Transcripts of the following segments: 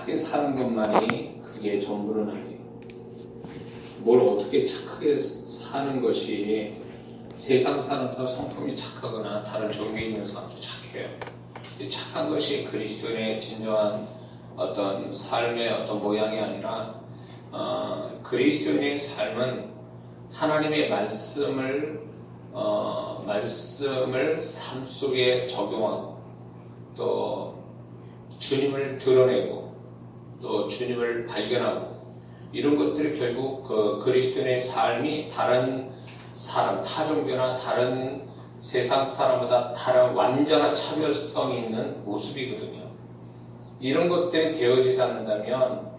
착하게 사는 것만이 그게 전부는 아니에요. 뭘 어떻게 착하게 사는 것이 세상 사람도 성품이 착하거나 다른 종교에 있는 사람도 착해요. 착한 것이 그리스도인의 진정한 어떤 삶의 어떤 모양이 아니라 그리스도인의 삶은 하나님의 말씀을 삶 속에 적용하고 또 주님을 드러내고 또 주님을 발견하고 이런 것들이 결국 그 그리스도인의 삶이 다른 사람, 타종교나 다른 세상 사람보다 다른 완전한 차별성이 있는 모습이거든요. 이런 것들이 되어지지 않는다면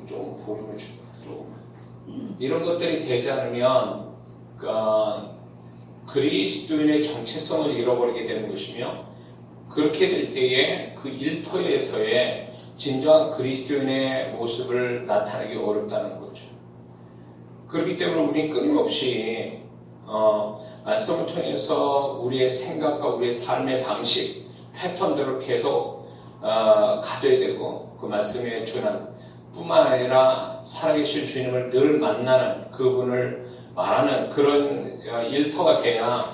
좀 보름을 주고 조금만 이런 것들이 되지 않으면 그리스도인의 정체성을 잃어버리게 되는 것이며 그렇게 될 때에 그 일터에서의 진정한 그리스도인의 모습을 나타내기 어렵다는 거죠. 그렇기 때문에 우리는 끊임없이 말씀을 통해서 우리의 생각과 우리의 삶의 방식, 패턴들을 계속 가져야 되고 그 말씀에 준한 뿐만 아니라 살아계신 주님을 늘 만나는 그분을 말하는 그런 일터가 돼야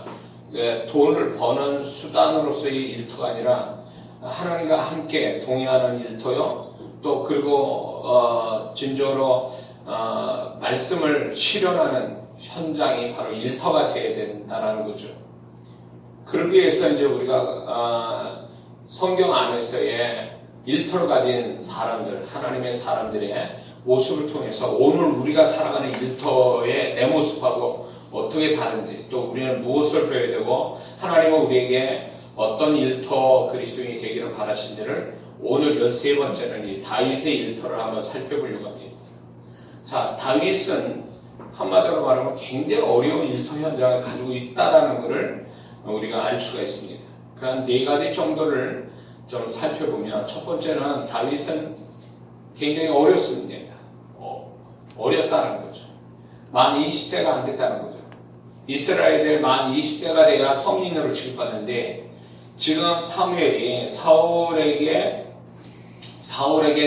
돈을 버는 수단으로서의 일터가 아니라 하나님과 함께 동행하는 일터요. 또 그리고 진정으로 말씀을 실현하는 현장이 바로 일터가 되어야 된다는 거죠. 그러기 위해서 이제 우리가 성경 안에서의 일터를 가진 사람들, 하나님의 사람들의 모습을 통해서 오늘 우리가 살아가는 일터의 내 모습하고 어떻게 다른지 또 우리는 무엇을 배워야 되고 하나님은 우리에게 어떤 일터 그리스도인이 되기를 바라신지를 오늘 13번째는 이 다윗의 일터를 한번 살펴보려고 합니다. 자, 다윗은 한마디로 말하면 굉장히 어려운 일터 현장을 가지고 있다는 것을 우리가 알 수가 있습니다. 그 한 4가지 정도를 좀 살펴보면 첫 번째는 다윗은 굉장히 어렸습니다. 어렸다는 거죠. 만 20세가 안 됐다는 거죠. 이스라엘의 만 20세가 돼야 성인으로 취급받는데 지금 사무엘이 사울에게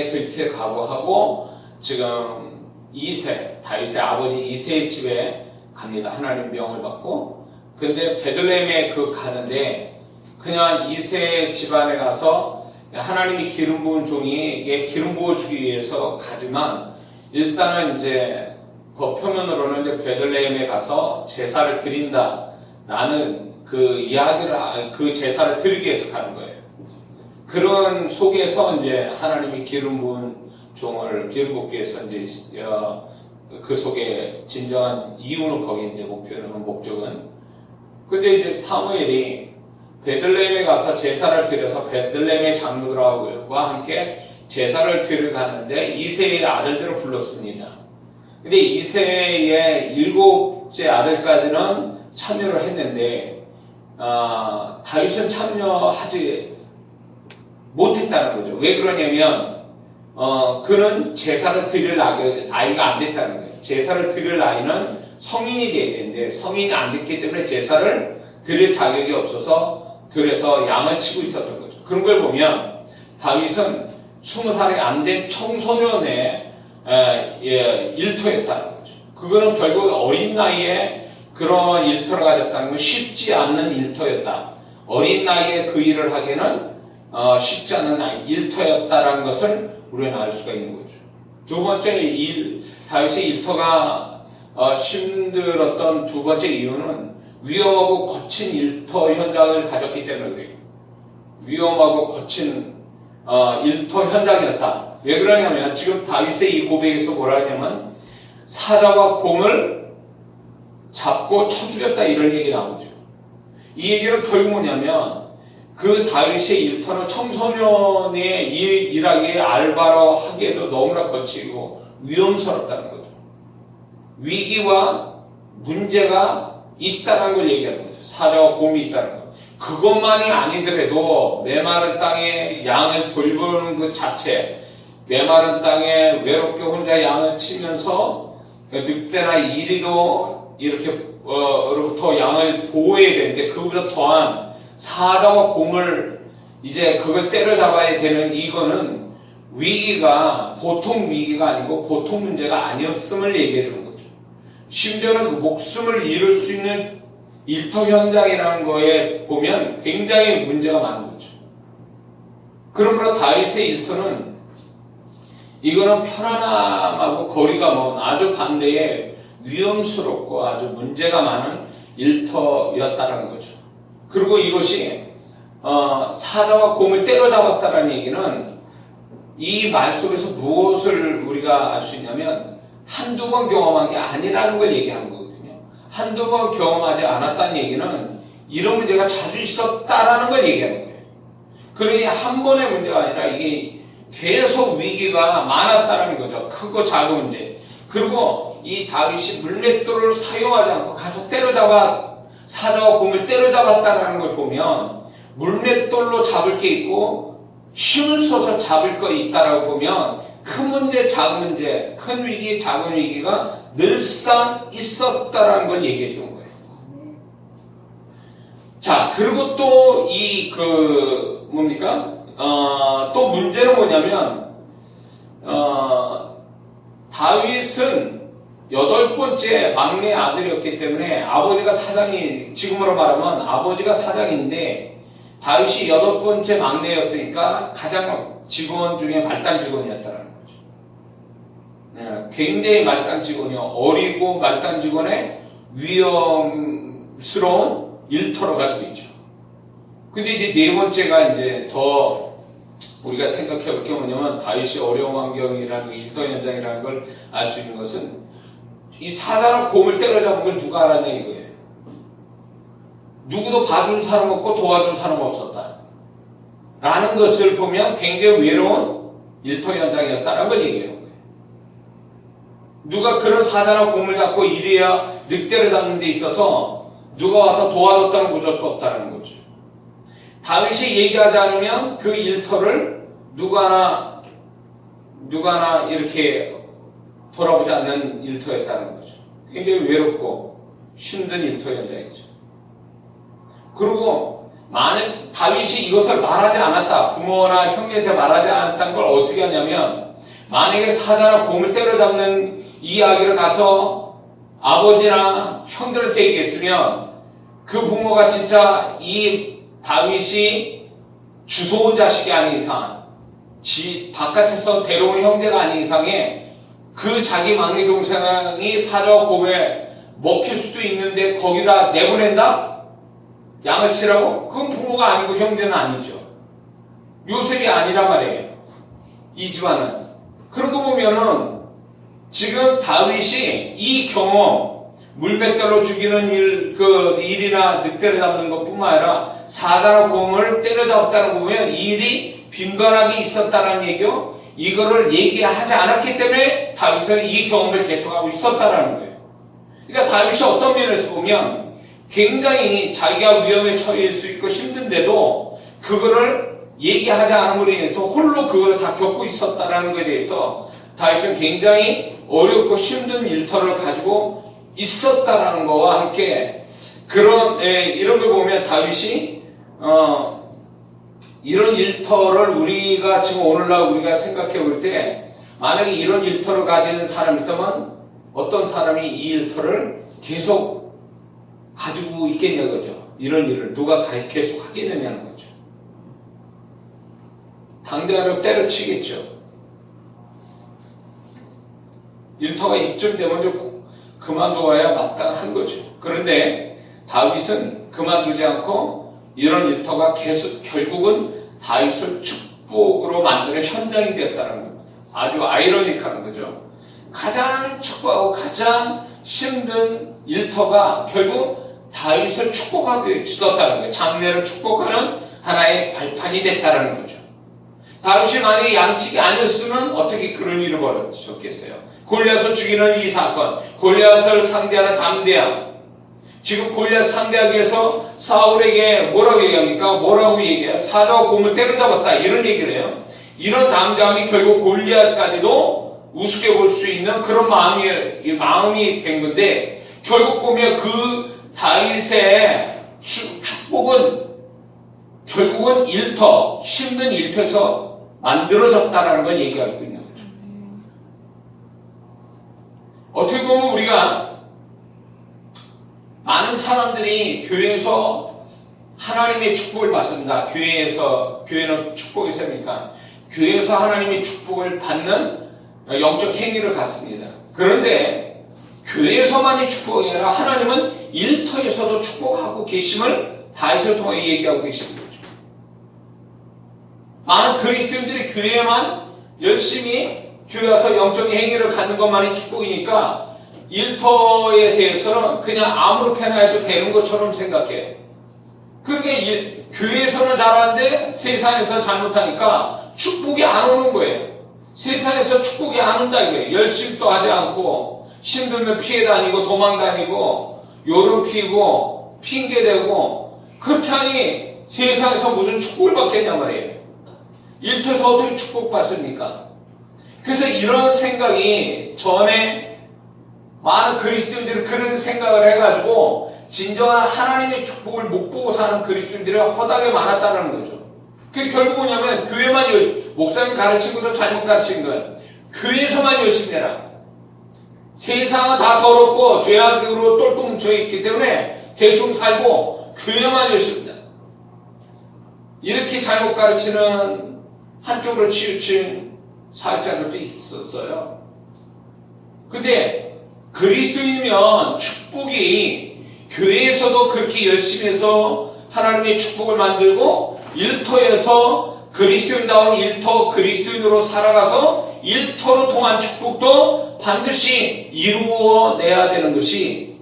들킬 각오하고 지금 2세, 다윗의 아버지 2세의 집에 갑니다. 하나님 명을 받고. 근데 베들레헴에 가는데 그냥 2세 집안에 가서 하나님이 기름 부은 종이에게 기름 부어주기 위해서 가지만 일단은 이제 그 표면으로는 이제 베들레헴에 가서 제사를 드린다라는 그 이야기를 그 제사를 드리기 위해서 가는 거예요. 그런 속에서 이제 하나님이 기름 부은 종을 기름 붓기 위해서 이제 그 속에 진정한 이유는 거기에 이제 목적은 근데 이제 사무엘이 베들레헴에 가서 제사를 드려서 베들레헴의 장로들과 함께 제사를 드리러 갔는데 2세의 아들들을 불렀습니다. 근데 2세의 7째 아들까지는 참여를 했는데 다윗은 참여하지 못했다는 거죠. 왜 그러냐면 그는 제사를 드릴 나이가 안 됐다는 거예요. 제사를 드릴 나이는 성인이 돼야 되는데 성인이 안 됐기 때문에 제사를 드릴 자격이 없어서 들에서 양을 치고 있었던 거죠. 그런 걸 보면 다윗은 20살이 안 된 청소년의 일터였다는 거죠. 그거는 결국 어린 나이에 그런 일터를 가졌다는 건 쉽지 않는 일터였다. 어린 나이에 그 일을 하기는 쉽지 않은 일터였다라는 것을 우리는 알 수가 있는 거죠. 두 번째 다윗의 일터가 힘들었던 두 번째 이유는 위험하고 거친 일터 현장을 가졌기 때문에 그래요. 위험하고 거친 일터 현장이었다. 왜 그러냐면 지금 다윗의 이 고백에서 뭐라 하냐면 사자와 곰을 잡고 쳐 죽였다 이런 얘기가 나오죠. 이 얘기는 결국 뭐냐면 그 다윗의 일터는 청소년의 일하기에 알바로 하기에도 너무나 거치고 위험스럽다는 거죠. 위기와 문제가 있다는 걸 얘기하는 거죠. 사자와 곰이 있다는 거. 그것만이 아니더라도 메마른 땅에 양을 돌보는 것 자체, 메마른 땅에 외롭게 혼자 양을 치면서 늑대나 이리도 이렇게 로부터 양을 보호해야 되는데 그보다 더한 사자와 곰을 이제 그걸 때려잡아야 되는 이거는 위기가 보통 위기가 아니고 보통 문제가 아니었음을 얘기해 주는 거죠. 심지어는 그 목숨을 잃을 수 있는 일터 현장이라는 거에 보면 굉장히 문제가 많은 거죠. 그러므로 다윗의 일터는 이거는 편안함하고 거리가 먼 아주 반대의 위험스럽고 아주 문제가 많은 일터였다는 거죠. 그리고 이것이 사자와 곰을 때려잡았다는 얘기는 이 말 속에서 무엇을 우리가 알 수 있냐면 한두 번 경험한 게 아니라는 걸 얘기하는 거거든요. 한두 번 경험하지 않았다는 얘기는 이런 문제가 자주 있었다라는 걸 얘기하는 거예요. 그러니 한 번의 문제가 아니라 이게 계속 위기가 많았다는 거죠. 크고 작은 문제. 그리고 이 다윗이 물맷돌을 사용하지 않고 가서 때려잡아 사자와 곰을 때려잡았다는 걸 보면 물맷돌로 잡을 게 있고 힘을 써서 잡을 거 있다라고 보면 큰 문제, 작은 문제, 큰 위기, 작은 위기가 늘상 있었다라는 걸 얘기해 주는 거예요. 자, 그리고 또 또 문제는 뭐냐면 다윗은 8번째 막내 아들이었기 때문에 아버지가 사장이, 지금으로 말하면 아버지가 사장인데 다윗이 8번째 막내였으니까 가장 직원 중에 말단 직원이었다는 거죠. 굉장히 말단 직원이요. 어리고 말단 직원의 위험스러운 일터를 가지고 있죠. 근데 이제 네 번째가 이제 더 우리가 생각해 볼 게 뭐냐면 다윗이 어려운 환경이라는 일터 현장이라는 걸 알 수 있는 것은 이 사자나 곰을 때려잡은 걸 누가 알았냐 이거예요. 누구도 봐준 사람 없고 도와준 사람 없었다. 라는 것을 보면 굉장히 외로운 일터 현장이었다는 걸 얘기하는 거예요. 누가 그런 사자나 곰을 잡고 이래야 늑대를 잡는 데 있어서 누가 와서 도와줬다는 구조도 없다는 거죠. 다윗이 얘기하지 않으면 그 일터를 누가 하나 이렇게 돌아보지 않는 일터였다는 거죠. 굉장히 외롭고 힘든 일터 현장이죠. 그리고 만약 다윗이 이것을 말하지 않았다, 부모나 형제한테 말하지 않았다는 걸 어떻게 하냐면 만약에 사자나 곰을 때려잡는 이야기를 가서 아버지나 형들한테 얘기했으면 그 부모가 진짜 이 다윗이 주워온 자식이 아닌 이상, 바깥에서 데려온 형제가 아닌 이상에 그 자기 막내 동생이 사자와 곰에 먹힐 수도 있는데 거기다 내보낸다? 양을 치라고? 그건 부모가 아니고 형제는 아니죠. 요셉이 아니란 말이에요. 이 집안은. 그런 거 보면은 지금 다윗이 이 경험, 물맷돌로 죽이는 일이나 늑대를 잡는 것 뿐만 아니라 사자나 곰을 때려잡았다는 거 보면 이 일이 빈번하게 있었다는 얘기요. 이거를 얘기하지 않았기 때문에 다윗은 이 경험을 계속하고 있었다는 거예요. 그러니까 다윗이 어떤 면에서 보면 굉장히 자기가 위험에 처해질 수 있고 힘든데도 그거를 얘기하지 않음으로 인해서 홀로 그걸 다 겪고 있었다는 것에 대해서 다윗은 굉장히 어렵고 힘든 일터를 가지고 있었다라는 것과 함께 이런 걸 보면 다윗이 이런 일터를 우리가 지금 오늘날 우리가 생각해 볼 때 만약에 이런 일터를 가지는 사람이 있다면 어떤 사람이 이 일터를 계속 가지고 있겠냐 거죠. 이런 일을 누가 계속 하겠느냐는 거죠. 당대하려 때려치겠죠. 일터가 이쯤 되면 좀 그만둬야 마땅한 거죠. 그런데 다윗은 그만두지 않고 이런 일터가 계속 결국은 다윗을 축복으로 만드는 현장이 되었다는 겁니다. 아주 아이러니한 거죠. 가장 축복하고 가장 힘든 일터가 결국 다윗을 축복하기 위해 있었다는 거예요. 장래를 축복하는 하나의 발판이 됐다는 거죠. 다윗이 만약에 양측이 아니었으면 어떻게 그런 일을 벌어졌겠어요? 골리앗을 죽이는 이 사건, 골리앗을 상대하는 담대함. 지금 골리앗 상대하기 위해서 사울에게 뭐라고 얘기합니까? 뭐라고 얘기해요? 사자와 곰을 때려잡았다 이런 얘기를 해요. 이런 담대함이 결국 골리앗까지도 우습게 볼 수 있는 그런 마음이 된 건데 결국 보면 그 다윗의 축복은 결국은 힘든 일터에서 만들어졌다라는 걸 얘기하고 있는 거죠. 어떻게 보면 우리가 많은 사람들이 교회에서 하나님의 축복을 받습니다. 교회는 축복의 셈이니까 교회에서 하나님의 축복을 받는 영적 행위를 갖습니다. 그런데 교회에서만이 축복이 아니라 하나님은 일터에서도 축복하고 계심을 다윗을 통해 얘기하고 계시는 거죠. 많은 그리스도인들이 교회에만 열심히 교회 와서 영적인 행위를 갖는 것만이 축복이니까 일터에 대해서는 그냥 아무렇게나 해도 되는 것처럼 생각해. 그러니까 교회에서는 잘하는데 세상에서 잘못하니까 축복이 안 오는 거예요. 세상에서 축복이 안 온다 이거예요. 열심히도 하지 않고 힘들면 피해 다니고 도망 다니고 요름 피고 핑계대고 그렇게 하니 세상에서 무슨 축복을 받겠냐 말이에요. 일터에서 어떻게 축복받습니까? 그래서 이런 생각이 전에 많은 그리스도인들이 그런 생각을 해가지고 진정한 하나님의 축복을 못 보고 사는 그리스도인들이 허다하게 많았다는 거죠. 그게 결국 뭐냐면 교회만 목사님 가르친 것도 잘못 가르친 거예요. 교회에서만 열심히 해라. 세상은 다 더럽고 죄악으로 똘똘 뭉쳐있기 때문에 대충 살고 교회만 열심히 해라. 이렇게 잘못 가르치는 한쪽으로 치우친 사역자들도 있었어요. 근데 그리스도인이면 축복이 교회에서도 그렇게 열심히 해서 하나님의 축복을 만들고 일터에서 그리스도인다운 일터 그리스도인으로 살아가서 일터로 통한 축복도 반드시 이루어내야 되는 것이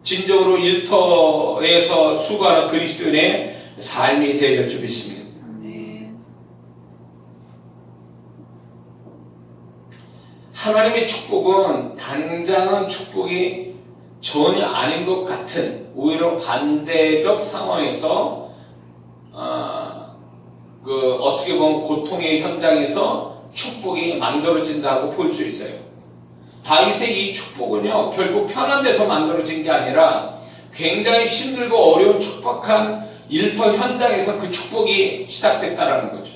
진정으로 일터에서 수고하는 그리스도인의 삶이 되어야 될 줄 믿습니다. 하나님의 축복은 당장은 축복이 전혀 아닌 것 같은 오히려 반대적 상황에서 어떻게 보면 고통의 현장에서 축복이 만들어진다고 볼 수 있어요. 다윗의 이 축복은요 결국 편한 데서 만들어진 게 아니라 굉장히 힘들고 어려운 척박한 일터 현장에서 그 축복이 시작됐다라는 거죠.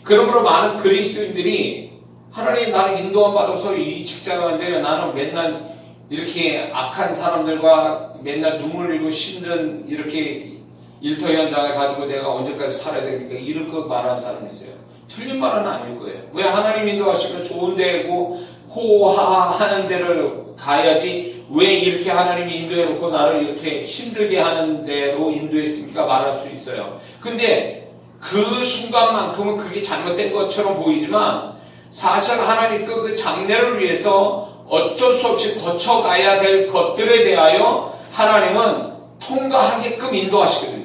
그러므로 많은 그리스도인들이 하나님 나는 인도함 받아서 이 직장을 하는데 나는 맨날 이렇게 악한 사람들과 맨날 눈물 흘리고 힘든 이렇게 일터 현장을 가지고 내가 언제까지 살아야 됩니까? 이런 거 말하는 사람이 있어요. 틀린 말은 아닐 거예요. 왜 하나님 인도하시면 좋은 데고 호하하는 데를 가야지 왜 이렇게 하나님이 인도해놓고 나를 이렇게 힘들게 하는 데로 인도했습니까? 말할 수 있어요. 근데 그 순간만큼은 그게 잘못된 것처럼 보이지만 사실 하나님께 그 장래를 위해서 어쩔 수 없이 거쳐가야 될 것들에 대하여 하나님은 통과하게끔 인도하시거든요.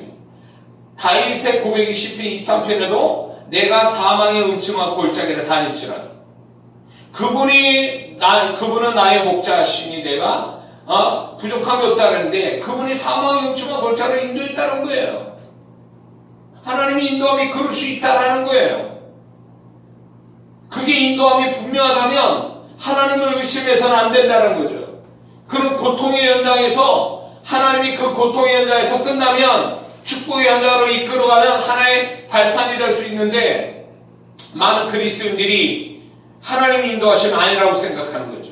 다윗의 고백이 시편 23편에도 내가 사망의 음침한 골짜기를 다닐지라도 그분은 나의 목자시니 내가 부족함이 없다는데 그분이 사망의 음침한 골짜기를 인도했다는 거예요. 하나님이 인도함이 그럴 수 있다라는 거예요. 그게 인도함이 분명하다면 하나님을 의심해서는 안 된다는 거죠. 그런 고통의 현장에서 하나님이 그 고통의 현장에서 끝나면 축복의 현장으로 이끌어가는 하나의 발판이 될 수 있는데 많은 그리스도인들이 하나님이 인도하심 아니라고 생각하는 거죠.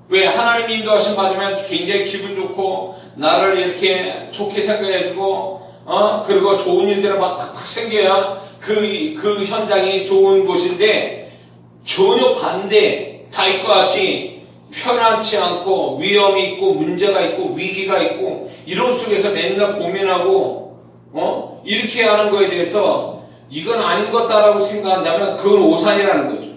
왜? 하나님이 인도하심 받으면 굉장히 기분 좋고 나를 이렇게 좋게 생각해주고 그리고 좋은 일들을 막 팍팍 생겨야 그 현장이 좋은 곳인데 전혀 반대, 다윗과 같이 편안치 않고 위험이 있고 문제가 있고 위기가 있고 이런 속에서 맨날 고민하고 이렇게 하는 거에 대해서 이건 아닌 것 같다라고 생각한다면 그건 오산이라는 거죠.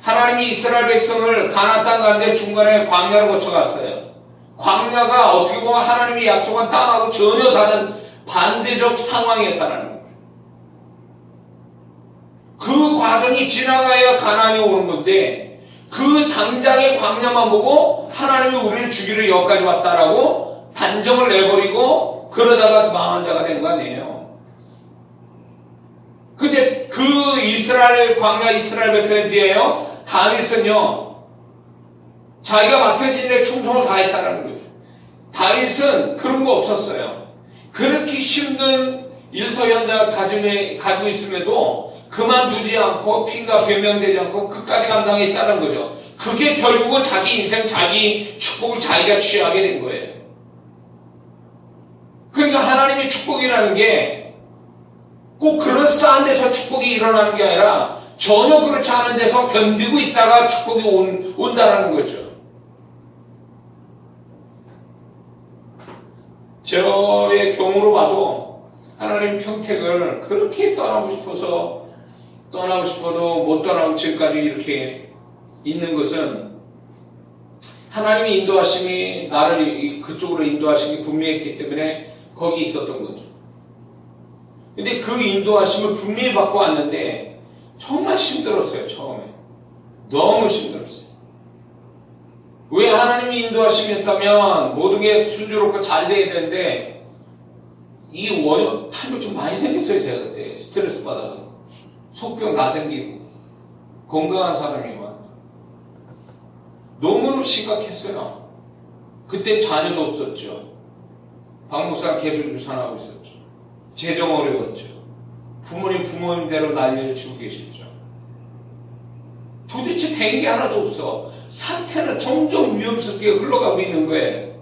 하나님이 이스라엘 백성을 가나안 땅 가는데 중간에 광야를 거쳐갔어요. 광야가 어떻게 보면 하나님이 약속한 땅하고 전혀 다른 반대적 상황이었다는 거죠. 그 과정이 지나가야 가나안이 오는 건데 그 당장의 광야만 보고 하나님이 우리를 죽이러 여기까지 왔다라고 단정을 내버리고 그러다가 망한 자가 된 거 아니에요. 근데 그 광야 이스라엘 백성에 비하여 다윗은요 자기가 맡겨진 일에 충성을 다했다는 거죠. 다윗은 그런 거 없었어요. 그렇게 힘든 일터 현장 가지고 있음에도 그만두지 않고 핀과 변명되지 않고 끝까지 감당했다는 거죠. 그게 결국은 자기 인생, 자기 축복을 자기가 취하게 된 거예요. 그러니까 하나님의 축복이라는 게 꼭 그럴싸한 데서 축복이 일어나는 게 아니라 전혀 그렇지 않은 데서 견디고 있다가 축복이 온다라는 거죠. 저의 경우로 봐도 하나님 평택을 그렇게 떠나고 싶어도 못 떠나고 지금까지 이렇게 있는 것은 하나님의 인도하심이 나를 그쪽으로 인도하심이 분명했기 때문에 거기 있었던 거죠. 근데 그 인도하심을 분명히 받고 왔는데 정말 힘들었어요. 처음에 너무 힘들었어요. 왜 하나님이 인도하심이었다면 모든 게 순조롭고 잘 돼야 되는데 이 탈도 좀 많이 생겼어요. 제가 그때 스트레스 받아 속병 다 생기고 건강한 사람이 막 너무너무 심각했어요. 그때 자녀도 없었죠. 박 목사가 계속 유산하고 있었죠. 재정 어려웠죠. 부모님대로 난리를 치고 계셨죠. 도대체 된 게 하나도 없어. 상태는 점점 위험스럽게 흘러가고 있는 거예요.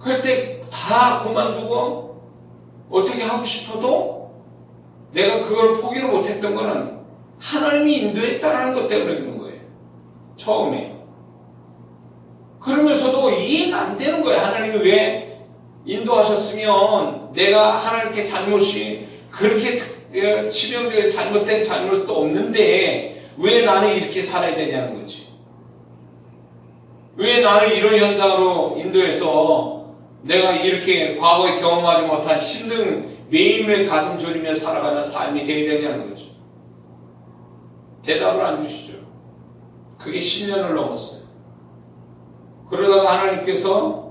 그럴 때 다 그만두고 어떻게 하고 싶어도 내가 그걸 포기를 못했던 거는 하나님이 인도했다는 것 때문에 그런 거예요. 처음에. 그러면서도 이해가 안 되는 거예요. 하나님이 왜 인도하셨으면 내가 하나님께 잘못이 그렇게 치명적인 잘못된 잘못도 없는데 왜 나는 이렇게 살아야 되냐는 거지. 왜 나를 이런 현장으로 인도해서 내가 이렇게 과거에 경험하지 못한 힘든 매일매일 가슴 졸이며 살아가는 삶이 되어야 되냐는 거죠. 대답을 안 주시죠. 그게 10년을 넘었어요. 그러다가 하나님께서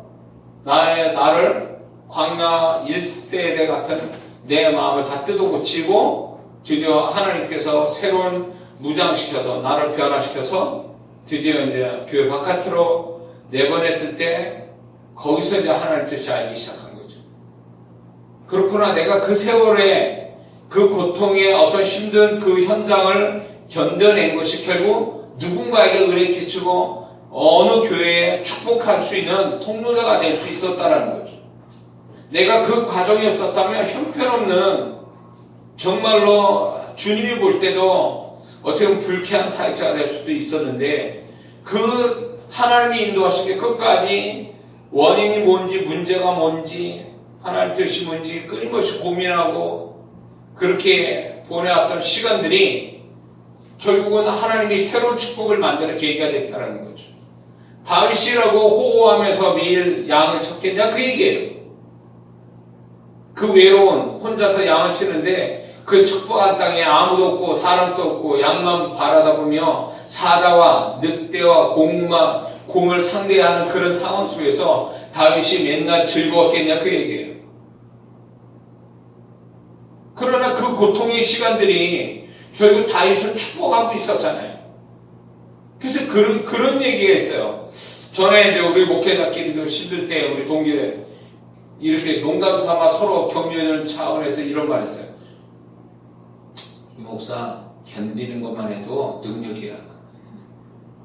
나를 광야 1세대 같은 내 마음을 다 뜯어고치고 드디어 하나님께서 새로운 무장시켜서 나를 변화시켜서 드디어 이제 교회 바깥으로 내보냈을 때 거기서 이제 하나님 뜻이 알기 시작한 거죠. 그렇구나. 내가 그 세월에 그 고통의 어떤 힘든 그 현장을 견뎌낸 것이 결국 누군가에게 은혜 끼치고 어느 교회에 축복할 수 있는 통로자가 될 수 있었다는 거죠. 내가 그 과정이 없었다면 형편없는 정말로 주님이 볼 때도 어떻게 보면 불쾌한 사역자가 될 수도 있었는데 그 하나님이 인도하신 게 끝까지 원인이 뭔지 문제가 뭔지 하나님 뜻이 뭔지 끊임없이 고민하고 그렇게 보내왔던 시간들이 결국은 하나님이 새로운 축복을 만드는 계기가 됐다는 거죠. 다윗이라고 호호하면서 매일 양을 쳤겠냐 그 얘기예요. 그 외로운 혼자서 양을 치는데 그 축복한 땅에 아무도 없고 사람도 없고 양만 바라다 보며 사자와 늑대와 곰을 상대하는 그런 상황 속에서 다윗이 맨날 즐거웠겠냐 그 얘기예요. 그러나 그 고통의 시간들이 결국 다윗을 축복하고 있었잖아요. 그래서 그런 얘기가 있어요. 전에 이제 우리 목회자끼리도 힘들 때 우리 동기들 이렇게 농담 삼아 서로 격려하는 차원에서 이런 말 했어요. 이 목사 견디는 것만 해도 능력이야.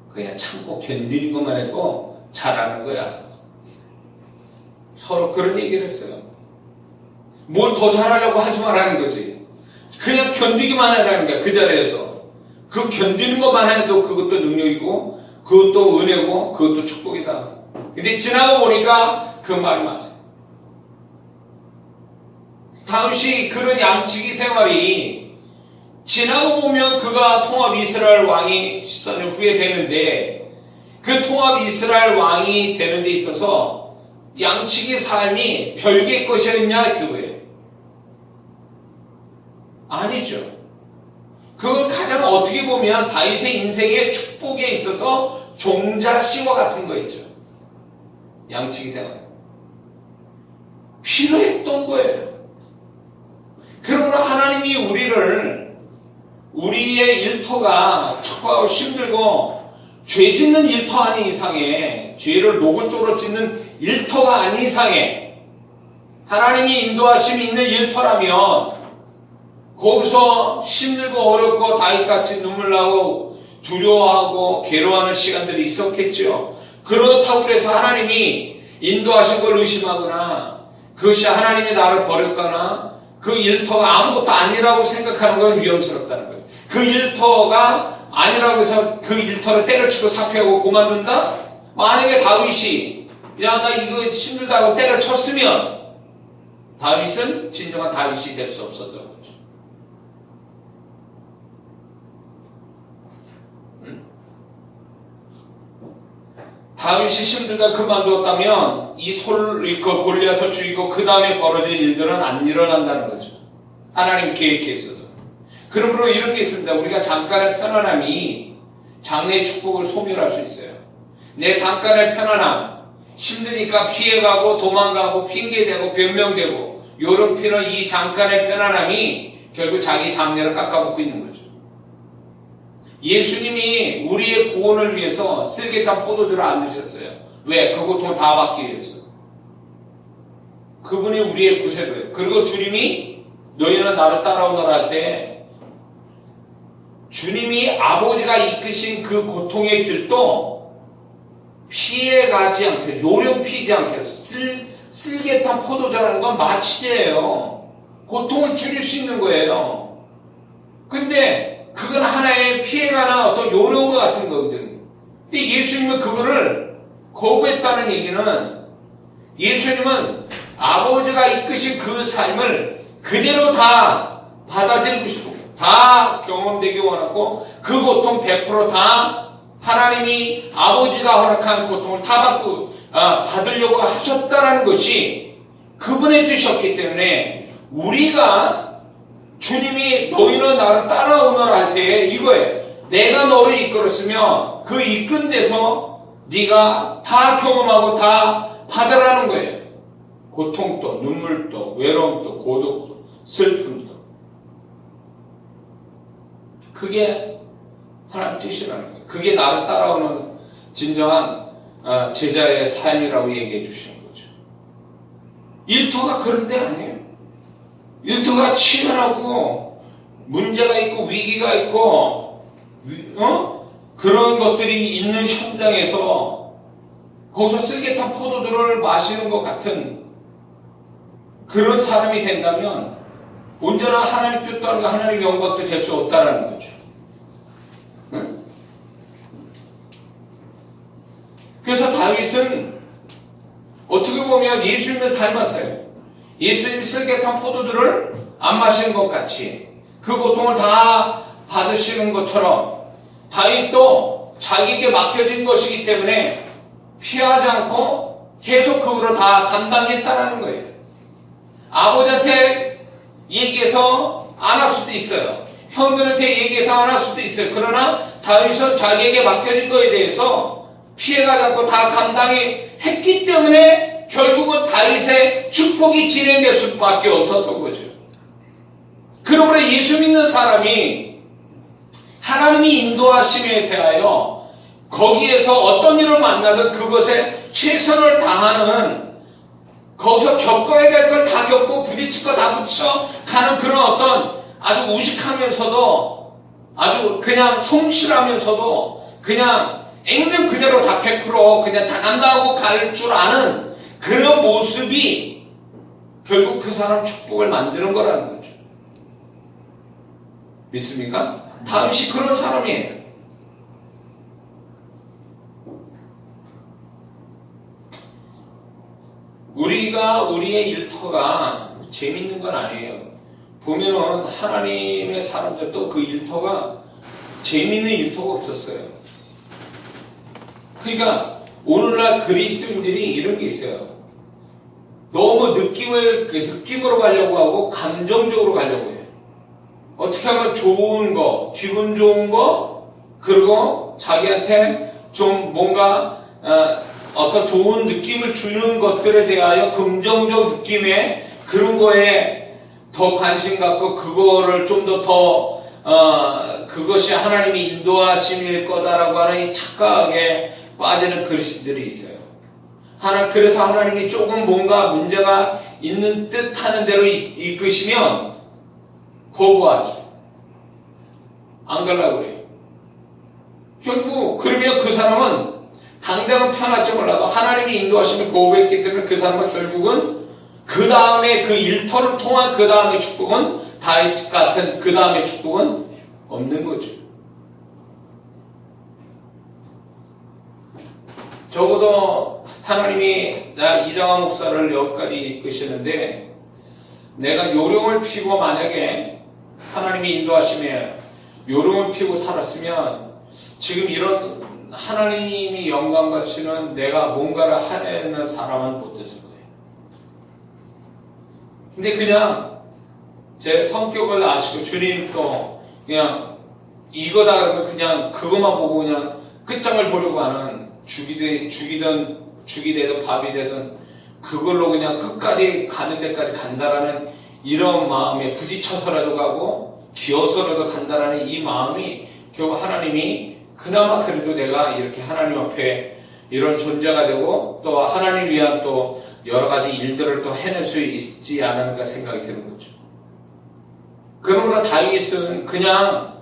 그냥 참고 견디는 것만 해도 잘하는 거야. 서로 그런 얘기를 했어요. 뭘 더 잘하려고 하지 말라는 거지. 그냥 견디기만 하라는 거야. 그 자리에서. 그 견디는 것만 해도 그것도 능력이고 그것도 은혜고 그것도 축복이다. 근데 지나고 보니까 그 말이 맞아요. 다윗이 그런 양치기 생활이 지나고 보면 그가 통합 이스라엘 왕이 14년 후에 되는데 그 통합 이스라엘 왕이 되는 데 있어서 양치기 삶이 별개의 것이었냐 그거예요. 아니죠. 그걸 가장 어떻게 보면 다윗의 인생의 축복에 있어서 종자씨와 같은 거였죠. 양치기 생활. 필요했던 거예요. 그러므로 하나님이 우리의 일터가 척박하고 힘들고 죄 짓는 일터 아닌 이상에 죄를 노골적으로 짓는 일터가 아닌 이상에 하나님이 인도하심이 있는 일터라면 거기서 힘들고 어렵고 다윗같이 눈물 나고 두려워하고 괴로워하는 시간들이 있었겠죠. 그렇다고 해서 하나님이 인도하신 걸 의심하거나 그것이 하나님이 나를 버렸거나 그 일터가 아무것도 아니라고 생각하는 건 위험스럽다는 거예요. 그 일터가 아니라고 해서 그 일터를 때려치고 사표하고 그만둔다? 만약에 다윗이 야 나 이거 힘들다고 때려쳤으면 다윗은 진정한 다윗이 될 수 없었던 거죠. 다윗이 힘들다 그만두었다면 이 골리앗을 죽이고 그 다음에 벌어질 일들은 안 일어난다는 거죠. 하나님이 계획했어도. 그러므로 이런 게 있습니다. 우리가 잠깐의 편안함이 장래의 축복을 소멸할 수 있어요. 내 잠깐의 편안함, 힘드니까 피해가고 도망가고 핑계대고 변명되고 요런 이 잠깐의 편안함이 결국 자기 장래를 깎아먹고 있는 거죠. 예수님이 우리의 구원을 위해서 쓸개탄 포도주를 안 드셨어요. 왜? 그 고통을 다 받기 위해서. 그분이 우리의 구세주예요. 그리고 주님이 너희는 나를 따라오너라 할 때 주님이 아버지가 이끄신 그 고통의 길도 피해가지 않게 요령 피지 않게 쓸개탄 포도주라는 건 마취제예요. 고통을 줄일 수 있는 거예요. 근데 그건 하나의 피해가는 어떤 요령과 같은 거거든. 근데 예수님은 그거를 거부했다는 얘기는 예수님은 아버지가 이끄신 그 삶을 그대로 다 받아들이고 싶고 다 경험되기 원하고 그 고통 100% 다 하나님이 아버지가 허락한 고통을 다 받으려고 하셨다라는 것이 그분의 뜻이었기 때문에 우리가 주님이 너희는 나를 따라오너라 할 때 이거예요. 내가 너를 이끌었으면 그 이끈 데서 네가 다 경험하고 다 받으라는 거예요. 고통도 눈물도 외로움도 고독도 슬픔도 그게 하나님 뜻이라는 거예요. 그게 나를 따라오는 진정한 제자의 삶이라고 얘기해 주시는 거죠. 일터가 그런 데 아니에요. 일터가 치열하고 문제가 있고 위기가 있고 그런 것들이 있는 현장에서 거기서 쓸개탄 포도주를 마시는 것 같은 그런 사람이 된다면 온전한 하나님 뜻도 아니고 하나님 영광도 될 수 없다라는 거죠. 응? 그래서 다윗은 어떻게 보면 예수님을 닮았어요. 예수님이 쓸개탄 포도주를 안 마시는 것 같이 그 고통을 다 받으시는 것처럼 다윗도 자기에게 맡겨진 것이기 때문에 피하지 않고 계속 그거를 다 감당했다라는 거예요. 아버지한테 얘기해서 안 할 수도 있어요. 형들한테 얘기해서 안 할 수도 있어요. 그러나 다윗은 자기에게 맡겨진 거에 대해서 피해가지 않고 다 감당이 했기 때문에 결국은 다윗의 축복이 진행될 수밖에 없었던 거죠. 그러므로 예수 믿는 사람이 하나님이 인도하심에 대하여 거기에서 어떤 일을 만나든 그것에 최선을 다하는 거기서 겪어야 될 걸 다 겪고 부딪힐 거 다 부딪혀 가는 그런 어떤 아주 우직하면서도 아주 그냥 성실하면서도 그냥 액면 그대로 다 100% 그냥 다 감당하고 갈 줄 아는 그런 모습이 결국 그 사람 축복을 만드는 거라는 거죠. 믿습니까? 다윗이 그런 사람이에요. 우리가 우리의 일터가 재밌는 건 아니에요. 보면은 하나님의 사람들도 그 일터가 재밌는 일터가 없었어요. 그러니까 오늘날 그리스도인들이 이런 게 있어요. 너무 느낌으로 가려고 하고 감정적으로 가려고 해요. 어떻게 하면 좋은 거, 기분 좋은 거, 그리고 자기한테 좀 뭔가 어떤 좋은 느낌을 주는 것들에 대하여 긍정적 느낌의 그런 거에 더 관심 갖고 그거를 좀 더 그것이 하나님이 인도하심일 거다라고 하는 이 착각에 빠지는 그리스도인들이 있어요. 그래서 하나님이 조금 뭔가 문제가 있는 듯 하는 대로 이끄시면 거부하죠. 안 가려고 그래요. 결국 그러면 그 사람은 당장은 편할지 몰라도 하나님이 인도하심을 거부했기 때문에 그 사람은 결국은 그 다음에 그 일터를 통한 그 다음에 축복은 다윗 같은 그 다음에 축복은 없는 거죠. 적어도 하나님이 이장한 목사를 여기까지 이끄시는데 내가 요령을 피고 만약에 하나님이 인도하심에 요령을 피고 살았으면 지금 이런 하나님이 영광 받으시는 내가 뭔가를 하는 사람은 못 됐을 거예요. 근데 그냥 제 성격을 아시고 주님도 그냥 이거다 그러면 그냥 그것만 보고 그냥 끝장을 보려고 하는 죽이 되든 밥이 되든 그걸로 그냥 끝까지 가는 데까지 간다라는 이런 마음에 부딪혀서라도 가고 기어서라도 간다라는 이 마음이 결국 하나님이 그나마 그래도 내가 이렇게 하나님 앞에 이런 존재가 되고 또 하나님 위한 또 여러 가지 일들을 또 해낼 수 있지 않은가 생각이 드는 거죠. 그러므로 다윗은 그냥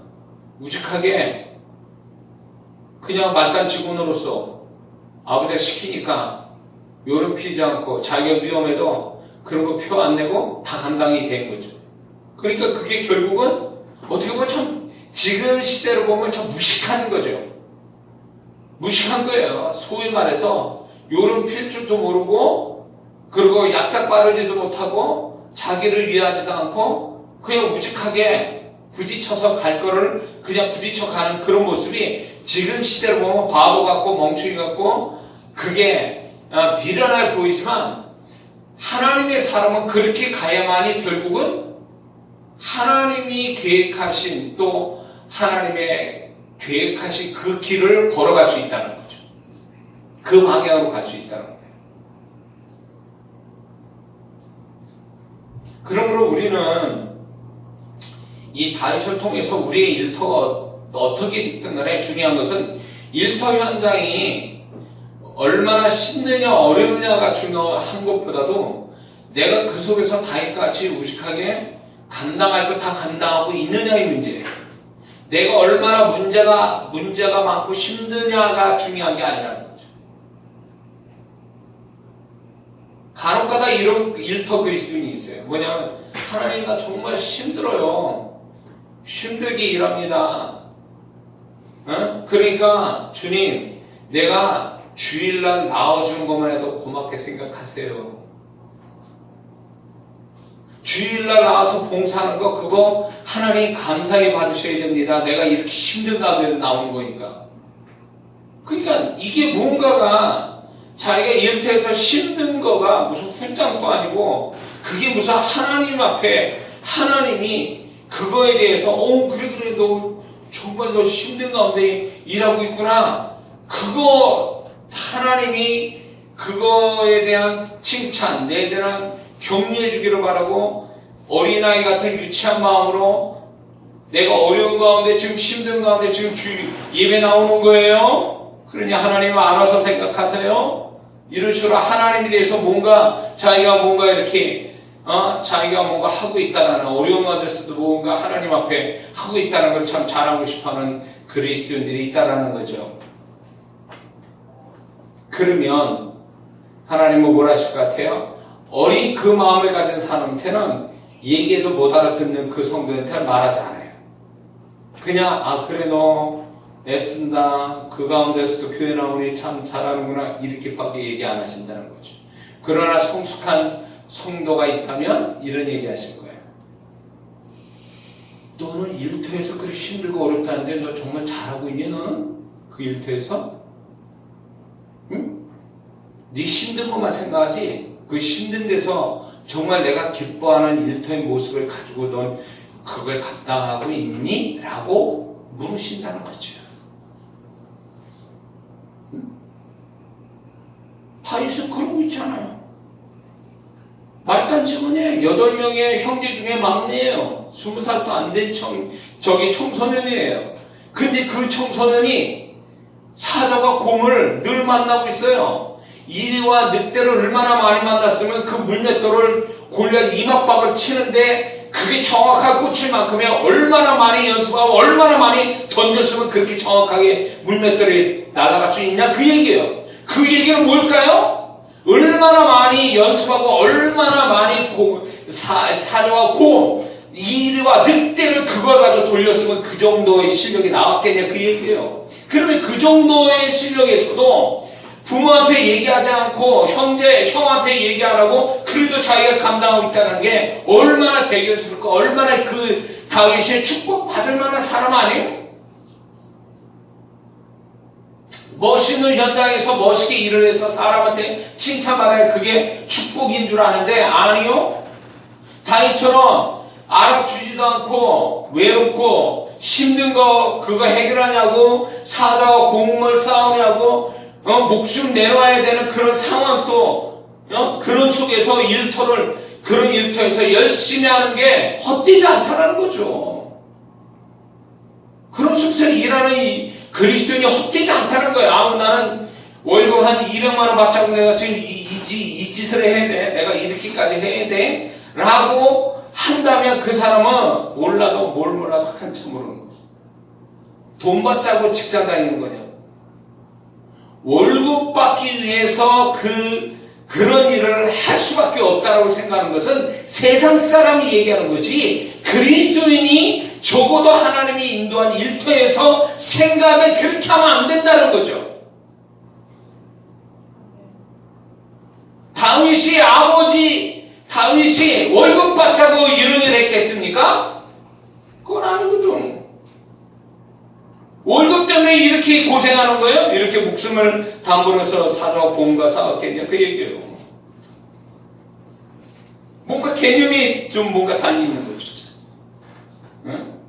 우직하게 그냥 말단직군으로서 아버지가 시키니까 요령 피지 않고 자기가 위험해도 그런 거 표 안 내고 다 감당이 된 거죠. 그러니까 그게 결국은 어떻게 보면 참 지금 시대로 보면 참 무식한 거죠. 무식한 거예요. 소위 말해서 요령 필 줄도 모르고 그리고 약삭 빠르지도 못하고 자기를 위하지도 않고 그냥 우직하게 부딪혀서 갈 거를 그냥 부딪혀 가는 그런 모습이 지금 시대로 보면 바보 같고 멍청이 같고 그게 미련해 보이지만 하나님의 사람은 그렇게 가야만이 결국은 하나님이 계획하신 또 하나님의 계획하신 그 길을 걸어갈 수 있다는 거죠. 그 방향으로 갈 수 있다는 거예요. 그러므로 우리는 이 다윗을 통해서 우리의 일터가 어떻게 됐든 간에 중요한 것은 일터 현장이 얼마나 힘드냐 어렵냐가 중요한 것보다도 내가 그 속에서 다윗같이 우직하게 감당할 거 다 감당하고 있느냐의 문제예요. 내가 얼마나 문제가 많고 힘드냐가 중요한 게 아니라는 거죠. 간혹가다 이런 일터 그리스도인이 있어요. 뭐냐면 하나님 나 정말 힘들어요. 힘들게 일합니다. 그러니까 주님 내가 주일날 나와주는 것만 해도 고맙게 생각하세요. 주일날 나와서 봉사하는 거 그거 하나님 감사히 받으셔야 됩니다. 내가 이렇게 힘든 가운데도 나오는 거니까. 그러니까 이게 뭔가가 자기가 일터에서 힘든 거가 무슨 훈장도 아니고 그게 무슨 하나님 앞에 하나님이 그거에 대해서 그래 너 정말 너 힘든 가운데 일하고 있구나. 그거 하나님이 그거에 대한 칭찬 내지는 격려해 주기를 바라고 어린아이 같은 유치한 마음으로 내가 어려운 가운데 지금 힘든 가운데 지금 예배 나오는 거예요. 그러니 하나님 알아서 생각하세요. 이런 식으로 하나님에 대해서 자기가 뭔가 이렇게 자기가 뭔가 하고 있다는 어려운 가운데서도 뭔가 하나님 앞에 하고 있다는 걸 참 잘하고 싶어하는 그리스도인들이 있다라는 거죠. 그러면 하나님은 뭘 하실 것 같아요? 어린 그 마음을 가진 사람한테는 얘기해도 못 알아듣는 그 성도한테 말하지 않아요. 그냥 그래 너 애쓴다. 그 가운데서도 교회 나오니 참 잘하는구나. 이렇게밖에 얘기 안 하신다는 거죠. 그러나 성숙한 성도가 있다면 이런 얘기 하실 거예요. 너는 일터에서 그렇게 힘들고 어렵다는데 너 정말 잘하고 있니 너는? 그 일터에서? 응? 네 힘든 것만 생각하지 그 힘든 데서 정말 내가 기뻐하는 일터의 모습을 가지고 넌 그걸 감당하고 있니? 라고 물으신다는 거죠. 다윗은 그러고 있잖아요. 말단 직원에 8명의 형제 중에 막내예요. 20살도 안 된 청소년이에요. 근데 그 청소년이 사자가 곰을 늘 만나고 있어요. 이리와 늑대를 얼마나 많이 만났으면 그 물맷돌을 골리앗 이마박을 치는데 그게 정확하게 꽂힐 만큼에 얼마나 많이 연습하고 얼마나 많이 던졌으면 그렇게 정확하게 물맷돌이 날아갈 수 있냐 그 얘기예요. 그 얘기는 뭘까요? 얼마나 많이 연습하고 얼마나 많이 사자와 곰 이리와 늑대를 그걸 가지고 돌렸으면 그 정도의 실력이 나왔겠냐 그 얘기예요. 그러면 그 정도의 실력에서도 부모한테 얘기하지 않고 형한테 얘기 안 하고 그래도 자기가 감당하고 있다는 게 얼마나 대견스럽고 얼마나 그 다윗이 축복받을 만한 사람 아니에요? 멋있는 현장에서 멋있게 일을 해서 사람한테 칭찬받아야 그게 축복인 줄 아는데 아니요. 다윗처럼 알아주지도 않고 외롭고 힘든 거 그거 해결하냐고 사자와 공물 싸우냐고 목숨 내놔야 되는 그런 상황도 그런 속에서 그런 일터에서 열심히 하는 게 헛되지 않다는 거죠. 그런 속에서 일하는 이 그리스도인이 헛되지 않다는 거예요. 나는 월급 한 200만 원 받자고 내가 지금 이 짓을 해야 돼. 내가 이렇게까지 해야 돼. 라고 한다면 그 사람은 뭘 몰라도 한참 모르는 거죠. 돈 받자고 직장 다니는 거냐. 월급 받기 위해서 그런 일을 할 수밖에 없다고 생각하는 것은 세상 사람이 얘기하는 거지 그리스도인이 적어도 하나님이 인도한 일터에서 생각을 그렇게 하면 안 된다는 거죠. 다윗이 월급 받자고 이런 일 했겠습니까? 그건 아니거든. 월급 때문에 이렇게 고생하는 거예요? 이렇게 목숨을 담보로서 사자와 곰과 싸웠겠냐? 그 얘기예요. 뭔가 개념이 좀 뭔가 달리 있는 거죠. 진짜. 응?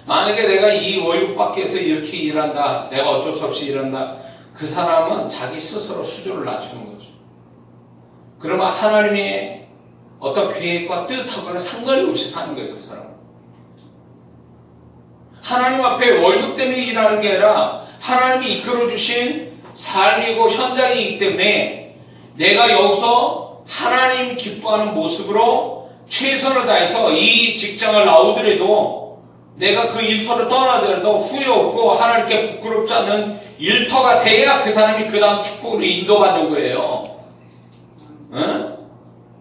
만약에 내가 이 월급 받기 위해서 이렇게 일한다. 내가 어쩔 수 없이 일한다. 그 사람은 자기 스스로 수준을 낮추는 거죠. 그러면 하나님의 어떤 계획과 뜻하고는 상관이 없이 사는 거예요. 그 사람은. 하나님 앞에 월급 때문에 일하는 게 아니라 하나님이 이끌어주신 삶이고 현장이기 때문에 내가 여기서 하나님 기뻐하는 모습으로 최선을 다해서 이 직장을 나오더라도 내가 그 일터를 떠나더라도 후회 없고 하나님께 부끄럽지 않는 일터가 돼야 그 사람이 그 다음 축복으로 인도받는 거예요. 응?